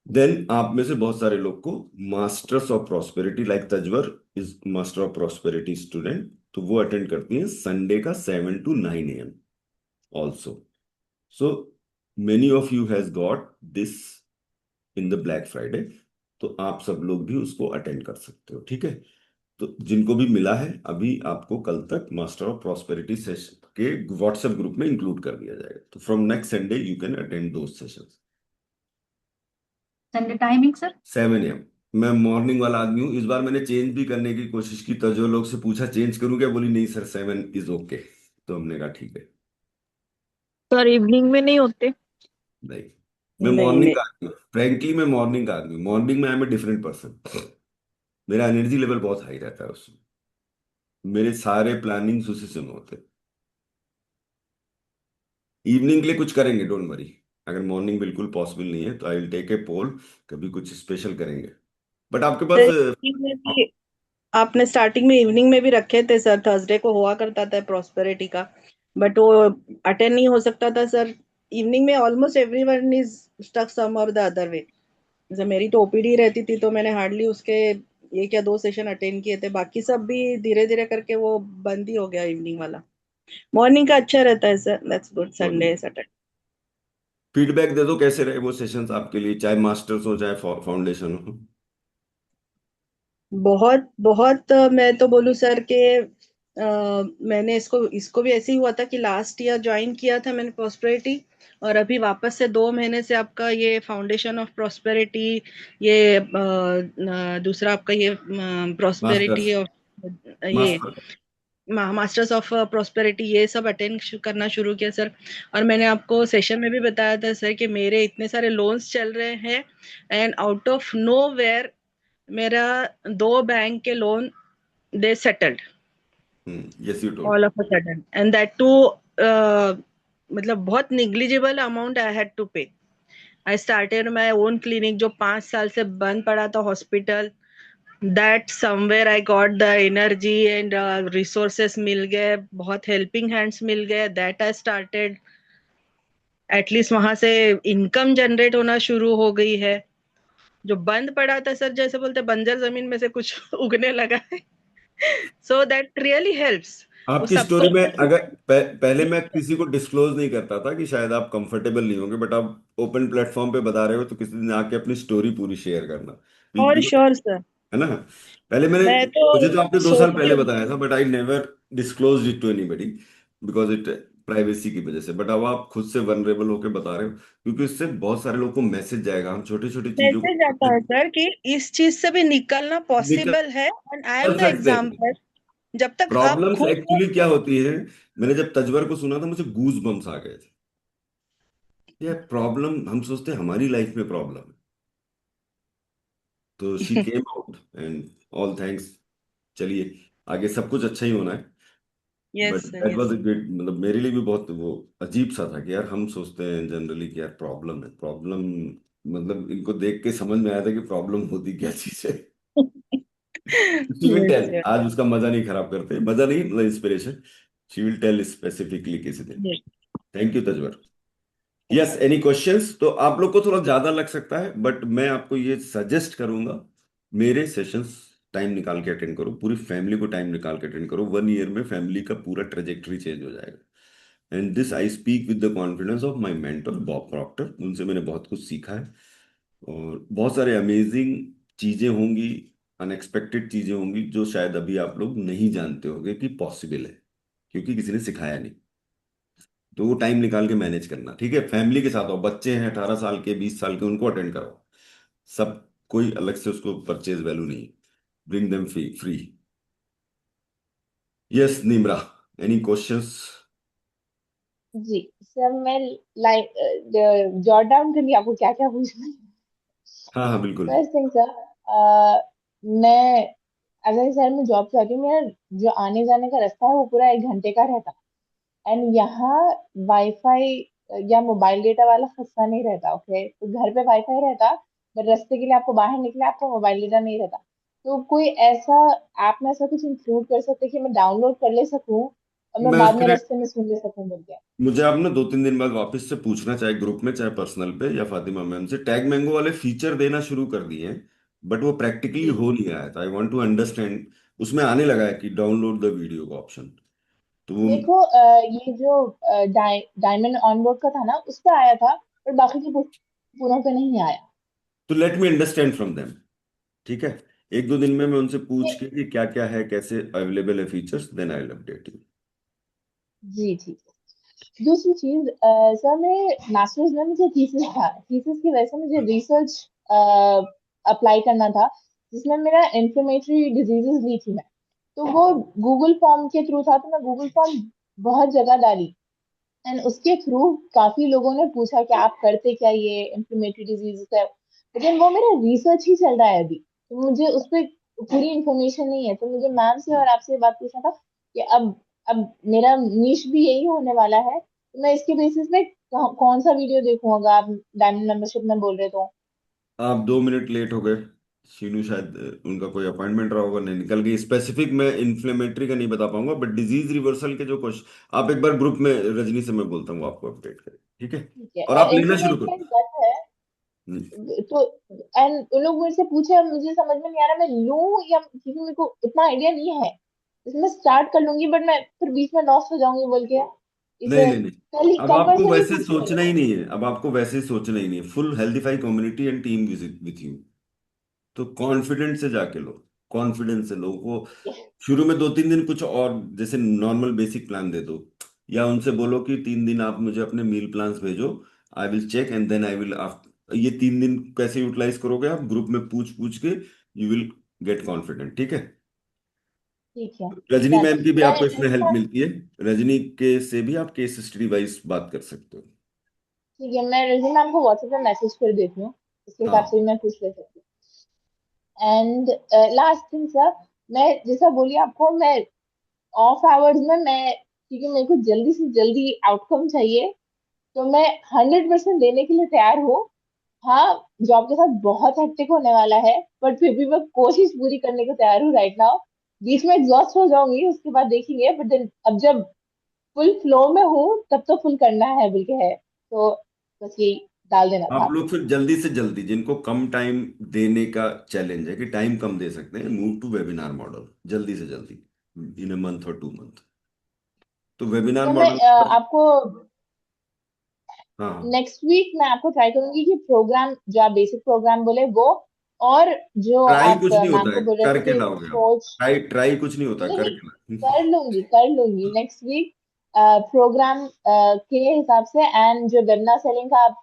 देन आप में से बहुत सारे लोग को masters of prosperity, like Tajwar is master of prosperity student, तो वो अटेंड करती हैं संडे का 7 to 9 AM also. So many of you has got this in the black Friday, तो आप सब लोग भी उसको अटेंड कर सकते हो। ठीक है, तो जिनको भी मिला है, अभी आपको कल तक मास्टर ऑफ प्रॉस्पेरिटी सेशन के व्हाट्सएप ग्रुप में इंक्लूड कर दिया जाएगा। तो from next Sunday you can attend those sessions. Sunday timing sir? 7 AM। मैं मॉर्निंग वाला आदमी हूँ। इस बार मैंने चेंज भी करने की कोशिश की, तो जो लोग से पूछा चेंज करूँ क्या, बोली नहीं सर 7 इज ओके। तो हमने कहा ठीक है। सर इवनिंग में नहीं होते? नहीं, मैं नहीं मॉर्निंग नहीं। का आदमी हूँ, फ्रेंकली मैं मॉर्निंग का आदमी हूँ। मॉर्निंग में I am a different person, मेरा एनर्जी लेवल बहुत हाई रहता है उसमें, मेरे सारे प्लानिंग्स उसी से होते हैं। इवनिंग के लिए कुछ करेंगे, डोंट वरी। अगर मॉर्निंग बिल्कुल पॉसिबल नहीं है तो आई विल टेक ए पोल, कभी कुछ स्पेशल करेंगे। बट आपके सर पास evening में भी आपने स्टार्टिंग में इवनिंग में भी रखे थे सर, थर्सडे को हुआ करता था प्रॉस्पेरिटी का, बट वो अटेंड नहीं हो सकता था सर। इवनिंग में ऑलमोस्ट एवरीवन इज स्टक सम और द अदर वे। जैसे मेरी तो ओपीडी रहती थी, तो मैंने हार्डली उसके 1 या 2 सेशन अटेंड किए थे, बाकी सब भी धीरे धीरे करके वो बंद ही हो गया इवनिंग वाला। मॉर्निंग का अच्छा रहता है sir, that's good, Sunday Saturday. Feedback दे दो कैसे रहे वो सेशंस आपके लिए, चाहे मास्टर्स हो चाहे फाउंडेशन हो। बहुत बहुत मैं तो बोलूँ सर कि मैंने इसको इसको भी ऐसे ही हुआ था कि लास्ट ईयर ज्वाइन किया था मैंने प्रॉस्पेरिटी, और अभी वापस से 2 महीने से आपका ये फाउंडेशन ऑफ प्रॉस्पेरिटी, ये दूसरा आपका ये मास्टर्स प्रॉस्पेरिटी और ये मास्टर मास्टर्स ऑफ प्रॉस्पेरिटी, ये सब अटेंड करना शुरू किया सर। और मैंने आपको सेशन में भी बताया था सर कि मेरे इतने सारे लोन्स चल रहे हैं, and out of nowhere मेरा 2 बैंक के लोन दे settled yes you told. All of a sudden, and that too मतलब बहुत negligible amount I had to pay. I started my own clinic जो 5 साल से बंद पड़ा था, hospital, that somewhere I got the energy and resources मिल गए, बहुत हेल्पिंग हैंड्स मिल गए, दैट आई स्टार्टेड एटलीस्ट वहां से इनकम जनरेट होना शुरू हो गई है। जो बंद पड़ा था सर, जैसे बोलते बंजर जमीन में से कुछ उगने लगा है। So that really helps. वो आपकी सबको स्टोरी में अगर पहले मैं किसी को डिस्क्लोज नहीं करता था कि शायद आप कंफर्टेबल नहीं होंगे, बट आप ओपन प्लेटफॉर्म पे बता रहे हो तो किसी दिन आके अपनी स्टोरी पूरी शेयर करना। और Because- श्योर सर, है ना, पहले मैंने, मैं तो मुझे तो आपने 2 साल सोच पहले बताया था, but I never disclose it to anybody because it privacy की वजह से। बट अब आप खुद से वनरेबल होकर बता रहे हो, क्योंकि इससे बहुत सारे लोगों को मैसेज जाएगा। हम छोटी छोटी चीजों मैसेज आता है सर कि इस चीज से भी निकलना निकल पॉसिबल है, एंड आई एम द सकते हैं। एग्जाम्पल। जब तक आप प्रॉब्लम्स खुद एक्चुअली क्या होती है, मैंने जब तजवर को सुना था मुझे गूज बम्स आ गए थे। ये प्रॉब्लम हम सोचते हैं हमारी लाइफ में प्रॉब्लम है, तो she came out and all thanks. चलिए, आगे सब कुछ अच्छा ही होना है। But yes sir, that was yes. A great, मतलब मेरे लिए भी बहुत वो अजीब सा था कि यार हम सोचते हैं जनरली कि यार प्रॉब्लम है, प्रॉब्लम मतलब इनको देख के समझ में आया था कि प्रॉब्लम होती क्या चीज है। She will Yes, tell, sir. आज उसका मजा नहीं खराब करते, मजा नहीं मतलब inspiration. She will tell specifically किसी दिन। Yes. Thank you Tajwar. Yes, any questions? तो आप लोग को थोड़ा ज्यादा लग सकता है, बट मैं आपको ये सजेस्ट करूंगा, मेरे सेशंस टाइम निकाल के अटेंड करो, पूरी फैमिली को टाइम निकाल के अटेंड करो। 1 ईयर में फैमिली का पूरा ट्रेजेक्टरी चेंज हो जाएगा। And this I speak with the confidence of my mentor Bob Procter, उनसे मैंने बहुत कुछ सीखा है। और बहुत सारे अमेजिंग चीजें होंगी, अनएक्सपेक्टेड चीजें होंगी जो शायद अभी आप लोग नहीं जानते होंगे कि पॉसिबल है, क्योंकि किसी ने सिखाया नहीं। तो वो टाइम निकाल के मैनेज करना, ठीक है? फैमिली के साथ हो, बच्चे हैं 18 साल के, 20 साल के, उनको अटेंड करो। सब कोई अलग से उसको परचेज वैल्यू नहीं। Bring them free free. Yes Nimra, any questions? जी सर, मैं लाइक जॉट डाउन कर लिया आपको क्या क्या पूछना है। हाँ हाँ बिल्कुल। फर्स्ट थिंग सर, मैं अगर शहर में जॉब चाहती हूँ, मेरा जो आने जाने का रास्ता है वो पूरा 1 घंटे का रहता। एंड यहाँ वाईफाई या मोबाइल डेटा वाला खर्चा नहीं रहता। ओके, तो घर पे वाईफाई रहता, बट रास्ते के लिए आपको बाहर निकले आपको मोबाइल डेटा नहीं रहता। तो कोई ऐसा ऐप में ऐसा कुछ इंक्लूड कर सकते कि मैं डाउनलोड कर ले सकूं और मैं मैं उस बाद में पर, रास्ते में सुन ले सकूं बोल के। मुझे आप ना 2-3 दिन बाद वापस से पूछना, चाहे ग्रुप में चाहे पर्सनल पे, या फातिमा मैम से, टैग मैंगो वाले फीचर देना शुरू कर दिए हैं, बट वो प्रैक्टिकली जी हो नहीं आया था। I want to understand. उसमें आने लगा है कि डाउनलोड द वीडियो का ऑप्शन, तो वो। देखो, ये जो डायमंड ऑनबोर्ड का था ना, उस पर आया था, पर बाकी के पूरों पे नहीं आया। तो let me understand from them, ठीक है? 1-2 दिन में मैं उनसे पूछ ये- के कि क्या क्या है, कैसे अवेलेबल है features, then I will update you. जी ठीक है। दूसरी चीज, सर मेरे मास्टर्स में मुझे थीसिस था, थीसिस की वजह से मुझे रिसर्च अप्लाई करना था, जिसमें मेरा इन्फ्लेमेटरी डिजीजेस ली थी मैं। तो वो गूगल फॉर्म के थ्रू था, तो मैं गूगल फॉर्म बहुत जगह डाली। एंड उसके थ्रू काफी लोगों ने पूछा कि आप करते क्या ये इन्फ्लेमेटरी डिजीज है, लेकिन वो मेरा रिसर्च ही चल रहा है अभी, तो मुझे उस पर पूरी इंफॉर्मेशन नहीं है। तो मुझे मैम से और आपसे बात पूछना था कि अब मेरा निश भी यही होने वाला है, तो मैं इसके बेसिस पे कौन सा वीडियो देखूं, अगर आप डायमंड मेंबरशिप में बोल रहे तो। आप 2 मिनट लेट हो गए। शीनू शायद उनका कोई अपॉइंटमेंट रहा होगा, नहीं निकल गई। स्पेसिफिक मैं इन्फ्लेमेटरी का नहीं बता पाऊंगा, बट डिजीज रिवर्सल के जो क्वेश्चन, आप एक बार ग्रुप में रजनी से मैं बोलता हूँ आपको अपडेट करें, ठीक है? ठीक है, और आप लेना शुरू करो। इन्फ्लेमेटरी गट है। हम्म। तो एंड उन लोग मुझसे पूछे, मुझे समझ में नहीं आ रहा मैं लूं या, क्योंकि मेरे को इतना आइडिया नहीं है। इसमें स्टार्ट कर लूंगी, बट मैं फिर बीच में लॉस हो जाऊंगी बोल के नहीं इसे नहीं नहीं, अब कल आपको परसों ही वैसे पूछ रहे सोचना थे। ही नहीं है, अब आपको वैसे सोचना ही नहीं है। Full healthify community and team visit with you, तो कॉन्फिडेंस से जाके लो, कॉन्फिडेंस से लोगों को। शुरू में 2-3 दिन कुछ और जैसे नॉर्मल बेसिक प्लान दे दो, या उनसे बोलो कि 3 दिन आप मुझे अपने मील प्लान्स भेजो, I will check and then I will. ये 3 दिन कैसे यूटिलाइज करोगे आप, ग्रुप में पूछ पूछ के यू विल गेट कॉन्फिडेंट, ठीक है? ठीक है, रजनी डन। मैम की भी आपको एंड इसमें हेल्प मिलती है, रजनी के से भी आप केस स्टडी वाइज बात कर सकते हो। ठीक है, मैं रिज्यूम मैम को व्हाट्सएप पे मैसेज कर देती हूँ, उसके हिसाब से हाँ भी मैं पूछ ले सकती हूँ। एंड लास्ट थिंग सर, मैं जैसा बोली आपको, मैं ऑफ आवर्स में मैं, क्योंकि मेरे को जल्दी से जल्दी आउटकम चाहिए, तो मैं 100% देने के लिए तैयार हूँ। हाँ, जॉब के साथ बहुत हेक्टिक होने वाला है, बट फिर भी मैं कोशिश पूरी करने को तैयार हूँ राइट नाउ। बीच में एग्जॉस्ट हो जाऊंगी, उसके बाद देखेंगे, बट देन अब जब फुल फ्लो में हूँ तब तो फुल करना है बोल के है। तो बस यही डाल देना था आप आपको। लोग फिर जल्दी से जल्दी, जिनको कम टाइम देने का चैलेंज है कि टाइम कम दे सकते हैं, मूव टू वेबिनार मॉडल जल्दी से जल्दी, इन अ मंथ और 2 मंथ। तो वेबिनार तो मैं मॉडल। आपको हाँ, नेक्स्ट वीक मैं आपको ट्राई करूंगी कि प्रोग्राम जो आप बेसिक प्रोग्राम बोले वो, और जो ट्राई आप कुछ नहीं मैम होता को है, बोल रहे थे करके कि लाओगे आप। सोच। ट्राई ट्राई कुछ नहीं होता, नहीं नहीं, करके ला। कर लूंगी नेक्स्ट वीक प्रोग्राम के हिसाब से। एंड जो वेबिनार सेलिंग का आप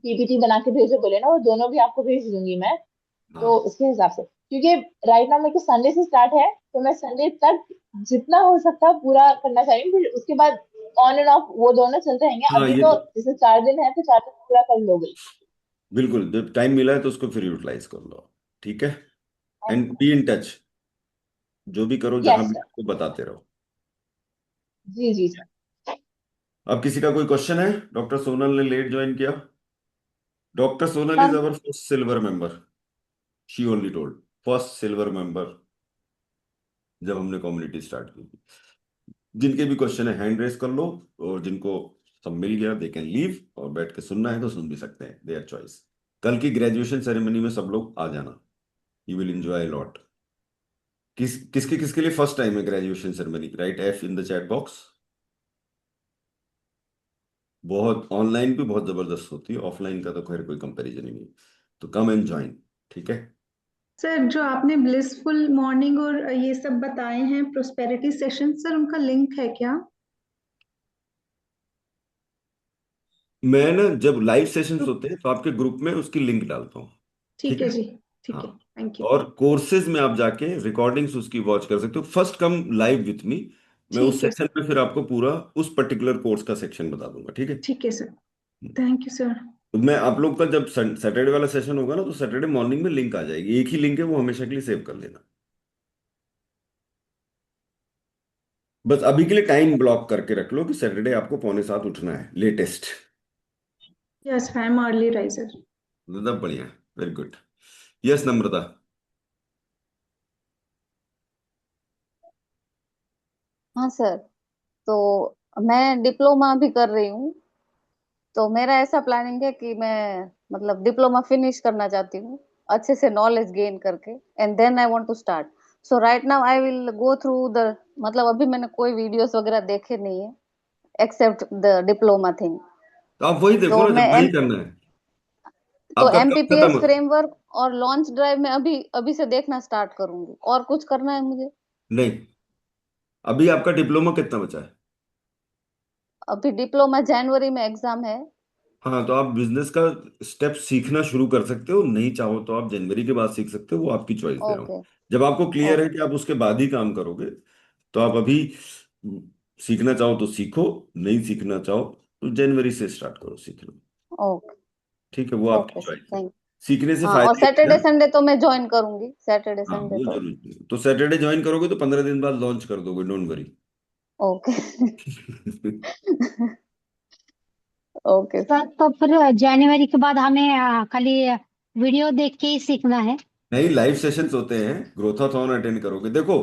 पीपीटी बना के भेजो बोले ना, वो दोनों भी आपको भेज दूंगी मैं। तो हाँ उसके हिसाब से, क्योंकि राइट नाउ मेरे को संडे से स्टार्ट है, तो मैं संडे तक जितना हो सकता है पूरा करना चाहिए, फिर उसके बाद ऑन एंड ऑफ वो दोनों चलते रहेंगे। हाँ, अभी ये तो तो जैसे 4 दिन है, तो 4 दिन पूरा कर लोगे। बिल्कुल, जब टाइम मिला है तो उसको फिर यूटिलाइज कर लो, ठीक है? एंड बी इन टच, जो भी करो जहां यस भी सर। आपको बताते रहो। जी जी सर। अब किसी का कोई क्वेश्चन है? डॉक्टर सोनल ने लेट ज्वाइन किया। Doctor Sonal is sir our first silver member, she only told, first silver member जब हमने कम्युनिटी स्टार्ट की थी। जिनके भी क्वेश्चन है हैंड रेस कर लो, और जिनको सब मिल गया दे कैन लीव, और बैठ के सुनना है तो सुन भी सकते हैं, देयर चॉइस। कल की ग्रेजुएशन सेरेमनी में सब लोग आ जाना, यू विल एंजॉय लॉट। किसके किसके लिए फर्स्ट टाइम है graduation ceremony? Right F in the chat box. बहुत ऑनलाइन भी बहुत जबरदस्त होती है, ऑफलाइन का तो खैर कोई कंपैरिजन ही नहीं, तो कम एंड ज्वाइन, ठीक है। सर जो आपने ब्लिसफुल मॉर्निंग और ये सब बताए हैं प्रोस्पेरिटी सेशन, सर उनका लिंक है क्या? मैं ना जब लाइव सेशंस होते हैं तो आपके ग्रुप में उसकी लिंक डालता हूँ, ठीक ठीक है है। जी, ठीक है, हाँ, थैंक यू। और कोर्सेज में आप जाके रिकॉर्डिंग्स उसकी वॉच कर सकते हो। First come live with me, मैं उस ठीक है सेशन में फिर आपको पूरा उस पर्टिकुलर कोर्स का सेक्शन बता दूंगा, ठीक है। ठीक है सर, थैंक यू सर। तो मैं आप लोग का जब सैटरडे वाला सेशन होगा ना, तो सैटरडे मॉर्निंग में लिंक आ जाएगी, एक ही लिंक है, वो हमेशा के लिए सेव कर लेना। बस अभी के लिए टाइम ब्लॉक करके रख लो कि सैटरडे आपको 6:45 उठना है latest. Yes I am early riser. मतलब बढ़िया, वेरी गुड। यस नम्रता। हाँ सर, तो मैं डिप्लोमा भी कर रही हूँ, तो मेरा ऐसा प्लानिंग है कि मैं मतलब डिप्लोमा फिनिश करना चाहती हूँ अच्छे से नॉलेज गेन करके, and then I want to start. So right now I will go through the, मतलब अभी मैंने कोई वीडियोस वगैरह देखे नहीं है एक्सेप्ट द डिप्लोमा थिंग। तो आप वही देखो तो ना, मैं जब वही करना है। तो आपका कब खत्म एमपीपीएस हो? फ्रेमवर्क और लॉन्च ड्राइव में अभी अभी से देखना स्टार्ट करूंगी, और कुछ करना है मुझे? नहीं, अभी आपका डिप्लोमा कितना बचा है? अभी डिप्लोमा जनवरी में एग्जाम है। हाँ, तो आप बिजनेस का स्टेप सीखना शुरू कर सकते हो, नहीं चाहो तो आप जनवरी के बाद सीख सकते हो, वो आपकी चॉइस दे रहा हूँ। ओके। जब आपको क्लियर है ओके। कि आप उसके बाद ही काम करोगे, तो आप अभी सीखना चाहो तो सीखो, नहीं सीखना चाहो तो जनवरी से स्टार्ट करो सीखना, ओके। ठीक है, वो आपकी ओके चॉइस है। थैंक। सीखने से हाँ, और फायदा ये है सैटरडे ना। संडे तो मैं ज्वाइन करूंगी, सैटरडे हाँ, संडे वो तो। जरूर है। तो सैटरडे ज्वाइन करोगे तो 15 दिन बाद लॉन्च कर दोगे, don't worry. Okay. Okay. Sir तो फिर जनवरी के बाद हमें खाली वीडियो देख के ही सीखना है? नहीं, लाइव सेशंस होते हैं, ग्रोथाथॉन अटेंड करोगे। देखो,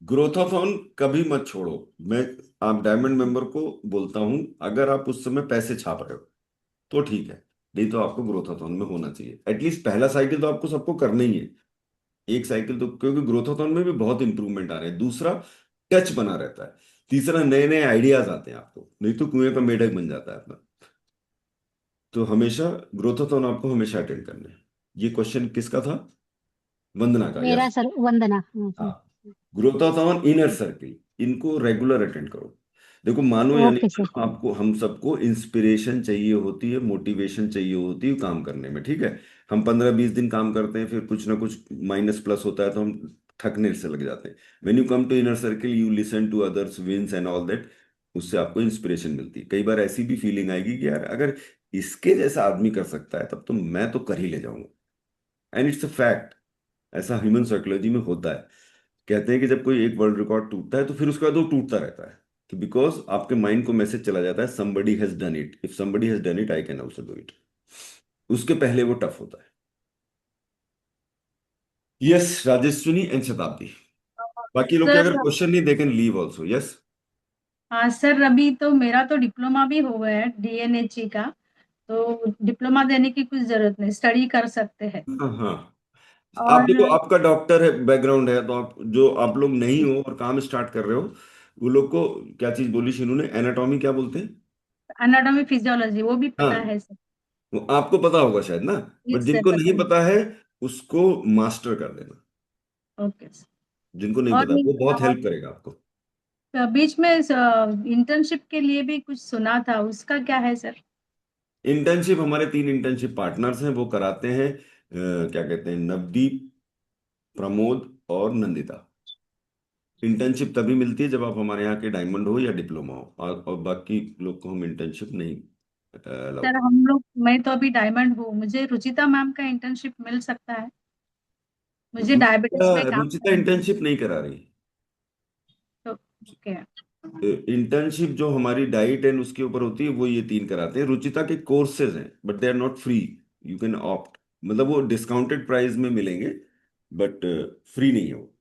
ग्रोथाथॉन कभी मत छोड़ो। मैं आप डायमंड मेंबर को बोलता हूं, अगर आप उस समय पैसे छाप रहे हो तो ठीक है, नहीं तो आपको ग्रोथाथॉन में होना चाहिए। एटलीस्ट पहला साइकिल तो आपको सबको करना ही है, एक साइकिल तो, क्योंकि ग्रोथाथॉन में भी बहुत इंप्रूवमेंट आ रहे हैं। दूसरा, टच बना रहता है। तीसरा, नए नए आइडियाज आते हैं आपको, नहीं तो कुएं का मेढक बन जाता है अपना। तो हमेशा ग्रोथाथॉन आपको हमेशा अटेंड करना है। ये क्वेश्चन किसका था? वंदना का, मेरा यस। सर, वंदना, हाँ सर। हाँ, ग्रोथाथॉन इनर सर्किल, इनको रेगुलर अटेंड करो। देखो, मानो या नहीं ओके सर। मानो, आपको हम सबको इंस्पिरेशन चाहिए होती है, मोटिवेशन चाहिए होती है काम करने में, ठीक है। हम 15-20 दिन काम करते हैं, फिर कुछ ना कुछ माइनस प्लस होता है तो हम थकने से लग जाते हैं। When you come to inner circle, you listen to others wins and all that, उससे आपको इंस्पिरेशन मिलती है। कई बार ऐसी भी फीलिंग आएगी कि यार, अगर इसके जैसा आदमी कर सकता है तब तो मैं तो कर ही ले जाऊंगा। एंड इट्स अ फैक्ट, ऐसा ह्यूमन साइकोलॉजी में होता है। कहते हैं कि जब कोई एक वर्ल्ड रिकॉर्ड टूटता है तो फिर उसके बाद वो टूटता रहता है, कि बिकॉज आपके माइंड को मैसेज चला जाता है, somebody has done it, if somebody has done it I can also do it। उसके पहले वो टफ होता है। यस राजेश्वनी एंड शताब्दी। बाकी लोग के सर, अगर क्वेश्चन नहीं, they can leave also, yes. हाँ सर, अभी तो मेरा तो डिप्लोमा भी हो गया है डीएनएचई का, तो डिप्लोमा देने की कुछ जरूरत नहीं, स्टडी कर सकते हैं। हाँ हाँ, आप देखो, और आपका डॉक्टर है बैकग्राउंड है, तो आप जो आप लोग नहीं हो और काम स्टार्ट कर रहे हो, वो लोग को क्या चीज बोली शीनू ने, एनाटॉमी क्या बोलते हैं? एनाटॉमी फिजियोलॉजी वो भी हाँ, पता है सर। वो आपको पता होगा शायद ना, बट यस सर, जिनको पता नहीं है। पता है उसको मास्टर कर देना। Okay sir. जिनको नहीं और पता, वो बहुत हेल्प करेगा आपको। बीच में इंटर्नशिप के लिए भी कुछ सुना था, उसका क्या है सर? इंटर्नशिप, हमारे 3 इंटर्नशिप पार्टनर्स हैं, वो कराते हैं, क्या कहते हैं, नवदीप, प्रमोद और नंदिता। इंटर्नशिप तभी मिलती है जब आप हमारे यहाँ के डायमंड हो या डिप्लोमा हो, और बाकी लोग को हम इंटर्नशिप नहीं अलाउ सर करते। हम लोग, मैं तो अभी डायमंड हूँ, मुझे रुचिता मैम का इंटर्नशिप मिल सकता है? मुझे डायबिटीज पे काम रुचिता करना है। इंटर्नशिप नहीं करा रही। तो ओके। इंटर्नशिप जो हमारी डाइट एंड उसके ऊपर होती है, वो ये 3 कराते हैं। रुचिता के कोर्सेज हैं, but they are not free. You can opt, मतलब वो डिस्काउंटेड प्राइस में मिलेंगे बट फ्री नहीं है वो।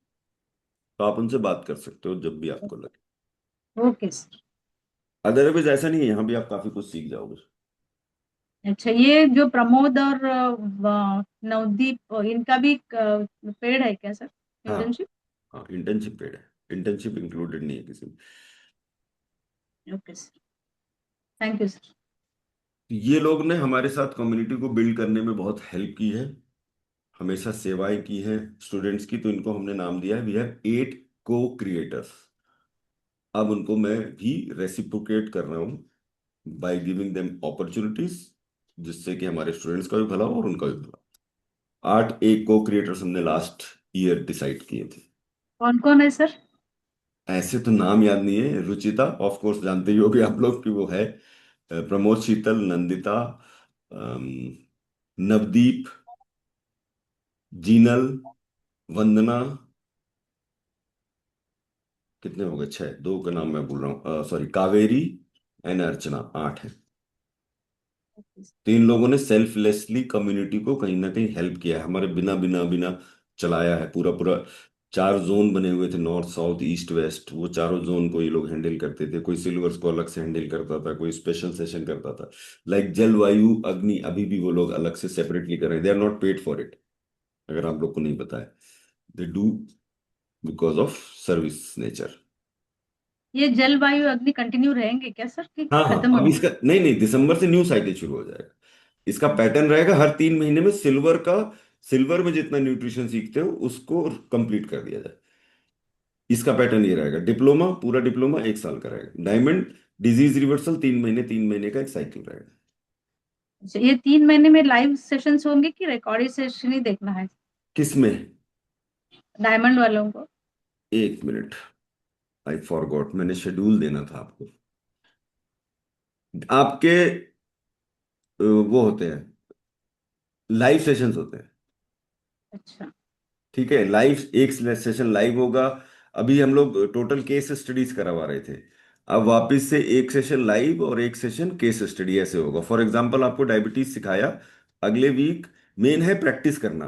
तो आप उनसे बात कर सकते हो जब भी आपको लगे। Okay sir. अदरवाइज ऐसा नहीं है, यहाँ भी आप काफी कुछ सीख जाओगे। अच्छा, ये जो प्रमोद और नवदीप इनका भी पेड है क्या सर, हाँ इंटर्नशिप? हाँ, इंटर्नशिप पेड है, इंटर्नशिप इंक्लूडेड नहीं है किसी में। Okay sir, thank you sir. ये लोग ने हमारे साथ कम्युनिटी को बिल्ड करने में बहुत हेल्प की है, हमेशा सेवाएं की हैं स्टूडेंट्स की, तो इनको हमने नाम दिया है वी हैव 8 को क्रिएटर्स। अब उनको मैं भी रेसिप्रोकेट कर रहा हूँ बाय गिविंग देम अपॉर्चुनिटीज, जिससे कि हमारे स्टूडेंट्स का भी भला हो और उनका भी भला। 8 एक को क्रिएटर्स हमने लास्ट ईयर डिसाइड किए थे। कौन कौन है सर? ऐसे तो नाम याद नहीं है, रुचिता ऑफ कोर्स जानते ही होगे आप लोग कि वो है, प्रमोद, शीतल, नंदिता, अम, नवदीप, जीनल, वंदना, कितने हो गए, 6, 2 का नाम मैं भूल रहा हूँ, सॉरी, कावेरी एंड अर्चना, 8 है। 3 लोगों ने सेल्फलेसली कम्युनिटी को कहीं ना कहीं हेल्प किया है, हमारे बिना बिना बिना चलाया है। पूरा पूरा 4 जोन बने हुए थे, नॉर्थ साउथ ईस्ट वेस्ट, वो चारों जोन को ये लोग हैंडल करते थे। कोई सिल्वर्स को अलग से हैंडल करता था, कोई स्पेशल सेशन करता था। लाइक जलवायु अग्नि अभी भी वो लोग अलग से सेपरेटली कर रहे हैं, they are not paid for it, अगर आप लोग को नहीं पता है, they do because of service nature. ये जलवायु अग्नि कंटिन्यू रहेंगे क्या सर, कि हाँ हाँ, खत्म अब हो इसका नहीं नहीं, दिसंबर से न्यू साइकिल शुरू हो जाएगा। इसका पैटर्न रहेगा हर 3 महीने में सिल्वर का, सिल्वर में जितना न्यूट्रिशन सीखते हो उसको कंप्लीट कर दिया जाए। इसका पैटर्न ये रहेगा, डिप्लोमा, पूरा डिप्लोमा 1 साल का रहेगा। डायमंड डिजीज रिवर्सल 3 महीने, 3 महीने का एक साइकिल रहेगा। अच्छा, ये 3 महीने में लाइव सेशंस होंगे कि रिकॉर्डेड सेशन ही देखना है किसमें? डायमंड वालों को? 1 मिनट, आई फॉरगॉट, मैंने शेड्यूल देना था आपको। आपके वो होते हैं, लाइव सेशंस होते हैं। अच्छा। ठीक है, लाइव एक सेशन लाइव होगा। अभी हम लोग टोटल केस स्टडीज करवा रहे थे, अब वापस से एक सेशन लाइव और एक सेशन केस स्टडी ऐसे होगा। फॉर एग्जांपल आपको डायबिटीज सिखाया, अगले वीक मेन है प्रैक्टिस करना,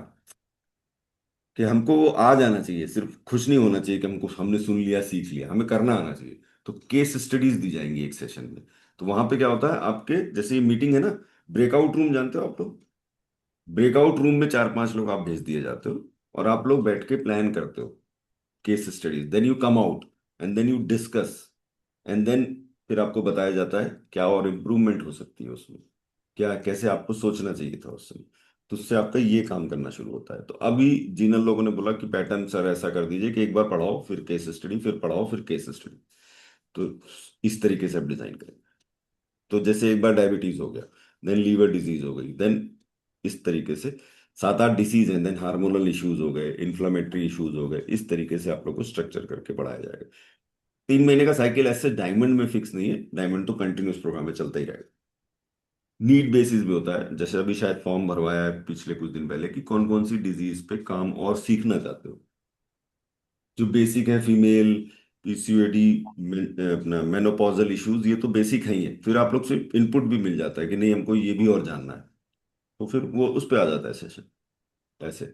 कि हमको वो आ जाना चाहिए, सिर्फ खुश नहीं होना चाहिए कि हमको हमने सुन लिया सीख लिया, हमें करना आना चाहिए। तो केस स्टडीज दी जाएंगी एक सेशन में। तो वहां पे क्या होता है, आपके जैसे ये मीटिंग है ना, ब्रेकआउट रूम जानते हो आप लोग, ब्रेकआउट रूम में 4-5 लोग आप भेज दिए जाते हो और आप लोग बैठ के प्लान करते हो case studies, then you come out and then you discuss, and then फिर आपको बताया जाता है क्या और इम्प्रूवमेंट हो सकती है उसमें, क्या कैसे आपको सोचना चाहिए था उस समय। तो उससे आपका ये काम करना शुरू होता है। तो अभी जिन लोगों ने बोला कि पैटर्न सर ऐसा कर दीजिए कि एक बार पढ़ाओ फिर केस स्टडी, फिर पढ़ाओ फिर केस स्टडी, तो इस तरीके से आप डिजाइन करें। तो जैसे एक बार डायबिटीज हो गया, देन लीवर डिजीज हो गई, देन इस तरीके से 7-8 डिसीज हैं, देन हार्मोनल इश्यूज हो गए, इन्फ्लामेटरी इश्यूज हो गए, इस तरीके से आप लोग को स्ट्रक्चर करके पढ़ाया जाएगा। 3 महीने का साइकिल ऐसे डायमंड में फिक्स नहीं है, डायमंड तो कंटिन्यूस प्रोग्राम में चलता ही रहेगा। नीड बेसिस भी होता है, जैसे अभी शायद फॉर्म भरवाया है पिछले कुछ दिन पहले कि कौन कौन सी डिजीज पे काम और सीखना चाहते हो। जो बेसिक है, फीमेल पीसीओडी, अपना मेनोपॉजल इश्यूज, ये तो बेसिक है ही है। फिर आप लोग से इनपुट भी मिल जाता है कि नहीं हमको ये भी और जानना है, तो फिर वो उस पे आ जाता है सेशन ऐसे।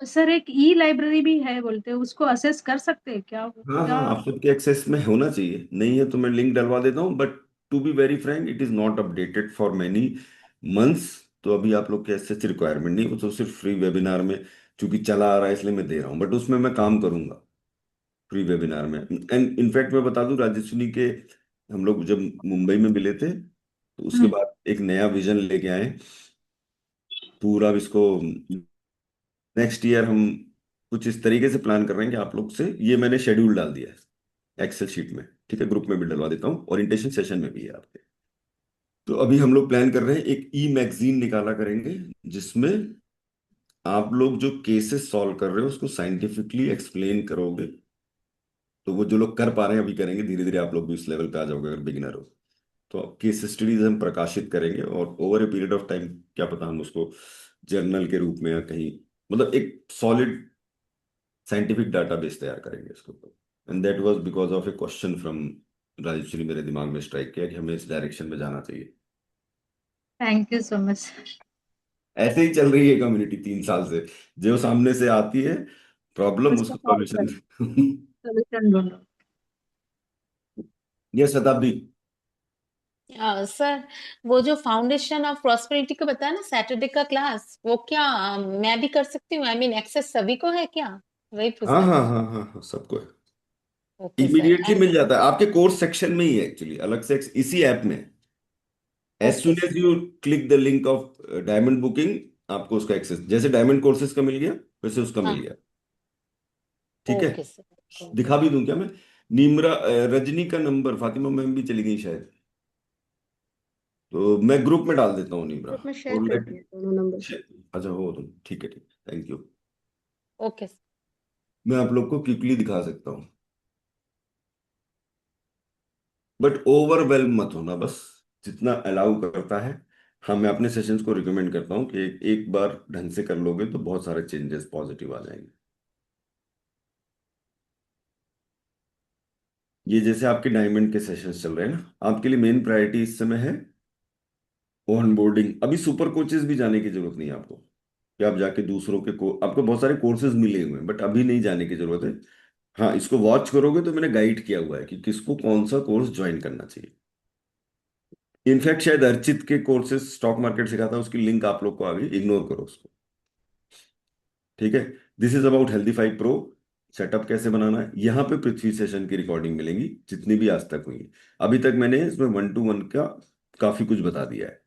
सर एक ई लाइब्रेरी भी है बोलते हैं, उसको असेस कर सकते हैं क्या? हाँ क्या? हाँ, आप सबके एक्सेस में होना चाहिए, नहीं है तो मैं लिंक डलवा देता हूँ, but to be very frank it is not updated for many months. तो अभी आप लोग के ऐसे रिक्वायरमेंट नहीं, वो तो सिर्फ फ्री वेबिनार में चूंकि चला आ रहा है इसलिए मैं दे रहा हूँ, बट उसमें मैं काम करूंगा फ्री वेबिनार में। एंड इनफैक्ट मैं बता दूं, राजस्विनी के हम लोग जब मुंबई में मिले थे तो उसके बाद एक नया विजन लेके आए पूरा। अब इसको नेक्स्ट ईयर हम कुछ इस तरीके से प्लान कर रहे हैं कि आप लोग से, ये मैंने शेड्यूल डाल दिया है एक्सेल शीट में, ठीक है, ग्रुप में भी डलवा देता हूँ, ओरिएंटेशन सेशन में भी है आपके। तो अभी हम लोग प्लान कर रहे हैं एक ई मैगजीन निकाला करेंगे, जिसमें आप लोग जो केसेस सॉल्व कर रहे हो उसको साइंटिफिकली एक्सप्लेन करोगे। तो वो जो लोग कर पा रहे हैं अभी करेंगे, धीरे धीरे आप लोग भी उस लेवल पे आ जाओगे अगर बिगिनर हो। तो केस स्टडीज हम प्रकाशित करेंगे और over a period of time क्या पता हम उसको जर्नल के रूप में या कहीं, मतलब एक सॉलिड साइंटिफिक डाटाबेस तैयार करेंगे इसके ऊपर। And that was because of A question from Rajeshwari, मेरे दिमाग में स्ट्राइक किया कि हमें इस डायरेक्शन में जाना चाहिए। Thank you so much. ऐसे ही चल रही है कम्युनिटी 3 साल से। जो सामने से आती है प्रॉब्लम, उसको उसका सॉल्व कर, सॉल्यूशन। सोल्यूशन ढूंढो। ये शताब्दी। सर, वो जो फाउंडेशन ऑफ प्रॉस्पेरिटी का बताया ना सैटरडे का क्लास, वो क्या मैं भी कर सकती हूँ? आई मीन एक्सेस सभी को है क्या? वही हाँ पूछना हाँ था। हाँ हाँ हाँ, सबको है। Okay sir. इमीडिएटली एंड मिल जाता है आपके कोर्स सेक्शन में ही है, एक्चुअली अलग से इसी ऐप में। As okay soon as sir. You click the link of diamond booking, आपको उसका एक्सेस, जैसे डायमंड कोर्सेज का मिल गया वैसे उसका मिल हाँ, गया। ठीक है, ओके सर। दिखा भी दूं क्या मैं? नीमरा रजनी का नंबर, फातिमा मैम भी चली गई शायद, तो मैं ग्रुप में डाल देता हूँ नीमरा। ग्रुप में शेयर और कर दिए दोनों नंबर। अच्छा हो तुम, ठीक है ठीक, थैंक यू। Okay sir. मैं आप लोग को क्विकली दिखा सकता हूँ, बट ओवरवेलम मत होना बस, जितना अलाउ करता है। हाँ, मैं अपने सेशंस को रिकमेंड करता हूँ कि एक बार ढंग से कर लोगे तो बहुत सारे चेंजेस पॉजिटिव आ जाएंगे। ये जैसे आपके डायमंड के सेशंस चल रहे हैं ना, आपके लिए मेन प्रायोरिटी इस समय है ऑन बोर्डिंग। अभी सुपर कोचेस भी जाने की जरूरत नहीं है आपको, कि आप जाके दूसरों के को, आपको बहुत सारे कोर्सेज मिले हुए हैं बट अभी नहीं जाने की जरूरत है। हाँ, इसको वॉच करोगे तो मैंने गाइड किया हुआ है कि किसको कौन सा कोर्स ज्वाइन करना चाहिए। इनफैक्ट शायद अर्चित के कोर्सेज स्टॉक मार्केट सिखाता है, उसकी लिंक आप लोग को आ गई, इग्नोर करो उसको। ठीक है, this is about healthify pro. Setup कैसे बनाना है, यहाँ पे पृथ्वी सेशन की रिकॉर्डिंग मिलेंगी जितनी भी आज तक हुई है। अभी तक मैंने इसमें 1-to-1 का काफी कुछ बता दिया है,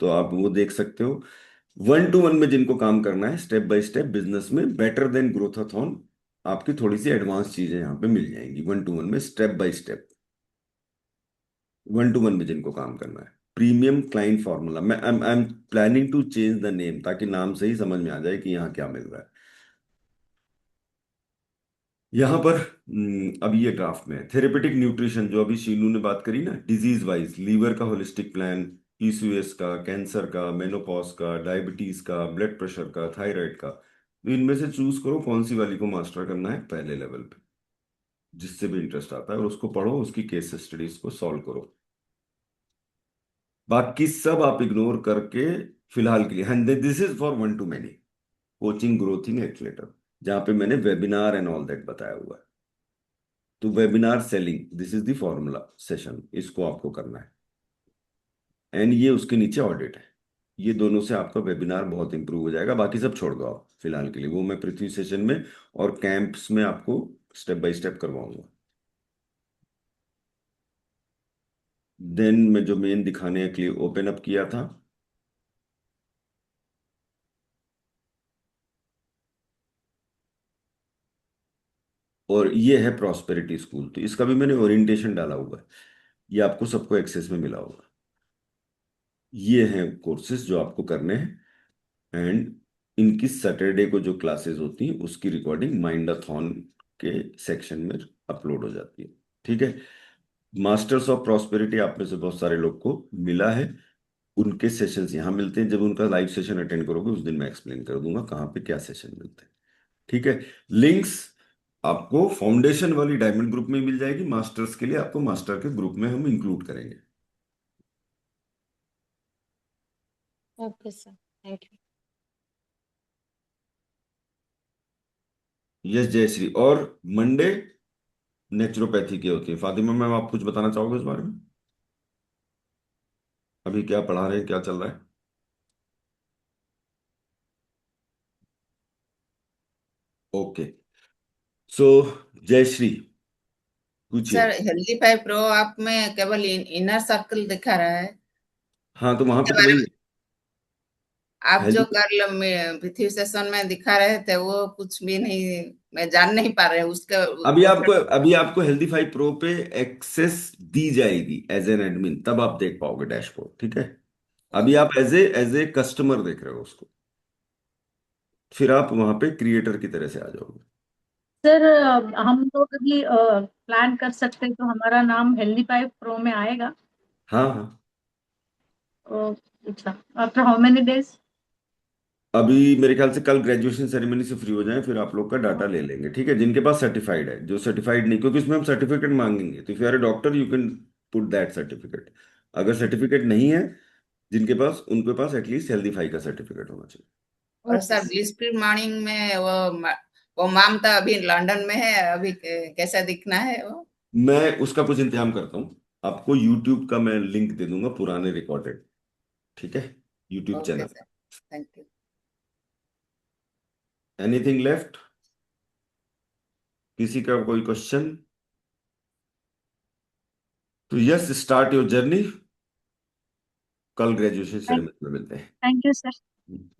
तो आप वो देख सकते हो। 1-to-1 में जिनको काम करना है स्टेप बाय स्टेप बिजनेस में, बेटर देन ग्रोथाथॉन, आपकी थोड़ी सी एडवांस चीजें यहाँ पे मिल जाएंगी 1-to-1 में, स्टेप बाय स्टेप। 1-to-1 में जिनको काम करना है, प्रीमियम क्लाइंट फॉर्मूला, मैं I am planning to change the name, ताकि नाम से ही समझ में आ जाए कि यहाँ क्या मिल रहा है। यहाँ पर अभी ये ड्राफ्ट में है थेरेपेटिक न्यूट्रिशन, जो अभी शीनू ने बात करी ना, डिजीज वाइज लीवर का होलिस्टिक प्लान, पीसीओएस का, कैंसर का, मेनोपॉज का, डायबिटीज का, ब्लड प्रेशर का, थायराइड का, तो इनमें से चूज करो कौन सी वाली को मास्टर करना है पहले लेवल पे, जिससे भी इंटरेस्ट आता है, और उसको पढ़ो, उसकी केस स्टडीज को सॉल्व करो। बाकी सब आप इग्नोर करके फिलहाल के लिए, and this is for 1-to-many coaching growthing accelerator, जहाँ पे मैंने वेबिनार एंड ऑल दैट बताया हुआ है। तो webinar selling, this is the formula session, इसको आपको करना है। एंड ये उसके नीचे ऑडिट है, ये दोनों से आपका वेबिनार बहुत इंप्रूव हो जाएगा। बाकी सब छोड़ दो आप फिलहाल के लिए, वो मैं पृथ्वी सेशन में और कैंप्स में आपको स्टेप बाय स्टेप करवाऊंगा। देन मैं जो मेन दिखाने के लिए ओपन अप किया था, और ये है प्रॉस्पेरिटी स्कूल, तो इसका भी मैंने ओरिएंटेशन डाला हुआ है, ये आपको सबको एक्सेस में मिला होगा। ये हैं कोर्सेज जो आपको करने हैं, एंड इनकी सैटरडे को जो क्लासेस होती हैं उसकी रिकॉर्डिंग माइंडाथॉन के सेक्शन में अपलोड हो जाती है। ठीक है, मास्टर्स ऑफ प्रॉस्पेरिटी आप में से बहुत सारे लोग को मिला है, उनके सेशंस यहाँ मिलते हैं। जब उनका लाइव सेशन अटेंड करोगे उस दिन मैं एक्सप्लेन कर दूंगा कहाँ पे क्या सेशन मिलते हैं। ठीक है, लिंक्स आपको फाउंडेशन वाली डायमंड ग्रुप में मिल जाएगी, मास्टर्स के लिए आपको मास्टर के ग्रुप में हम इंक्लूड करेंगे। Okay sir, thank you. Yes Jayashree, और मंडे नेचुरोपैथी की होती है। फातिमा मैम, आप कुछ बताना चाहोगे इस बारे में? अभी क्या पढ़ा रहे हैं, क्या चल रहा है? ओके, सो जयश्री पूछिए। सर हेल्दीफाई प्रो आप में केवल इनर सर्कल दिखा रहा है, हाँ, तो वहां इसके पे तो बारे वही में आप जो हेल्दी। कल में पृथ्वी सेशन में दिखा रहे थे वो कुछ भी नहीं, मैं जान नहीं पा रहे उसका वो अभी आपको हेल्दीफाई प्रो पे एक्सेस दी जाएगी एज एन एडमिन, तब आप देख पाओगे डैशबोर्ड। ठीक है, अभी आप एज ए कस्टमर देख रहे हो उसको, फिर आप वहां पे क्रिएटर की तरह से आ जाओगे। सर हम लोग अभी प्लान कर सकते हैं तो हमारा नाम हेल्दी पाइप प्रो में आएगा। हाँ हाँ, अच्छा, आफ्टर हाउ मेनी डेज? अभी मेरे ख्याल से कल ग्रेजुएशन सेरेमनी से फ्री हो जाएं फिर आप लोग का डाटा ले लेंगे। ठीक है, जिनके पास सर्टिफाइड है, जो सर्टिफाइड नहीं, क्योंकि इसमें हम सर्टिफिकेट मांगेंगे, तो if you are a doctor you can put that certificate. अगर सर्टिफिकेट नहीं है जिनके पास, उनके पास एटलीस्ट हेल्दीफाई का सर्टिफिकेट होना चाहिए। और ओके सर ब्लिसफुल मॉर्निंग में वो मैम तो अभी लंदन में है, अभी कैसा दिखना है वो? मैं उसका कुछ इंतजाम करता हूँ, आपको यूट्यूब का मैं लिंक दे दूंगा, पुराने रिकॉर्डेड, ठीक है, YouTube okay channel. Sir, thank you. Anything left? किसी का कोई क्वेश्चन? तो यस, स्टार्ट योर जर्नी। कल ग्रेजुएशन सेरेमनी में मिलते हैं। Thank you sir.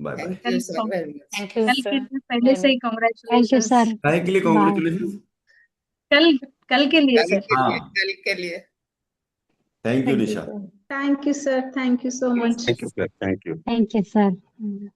Bye bye. Thank you sir very much. Thank you, कल के sir. लिए पहले से ही थैंक यू कॉन्ग्रेचुलेशन। सर। काहे के लिए बाय। कॉन्ग्रेचुलेशन? कल के लिए कल सर। के लिए, हाँ, कल के लिए। Thank you thank you Nisha. Sir. Thank you sir, thank you so much. Thank you sir, thank you. Thank you sir.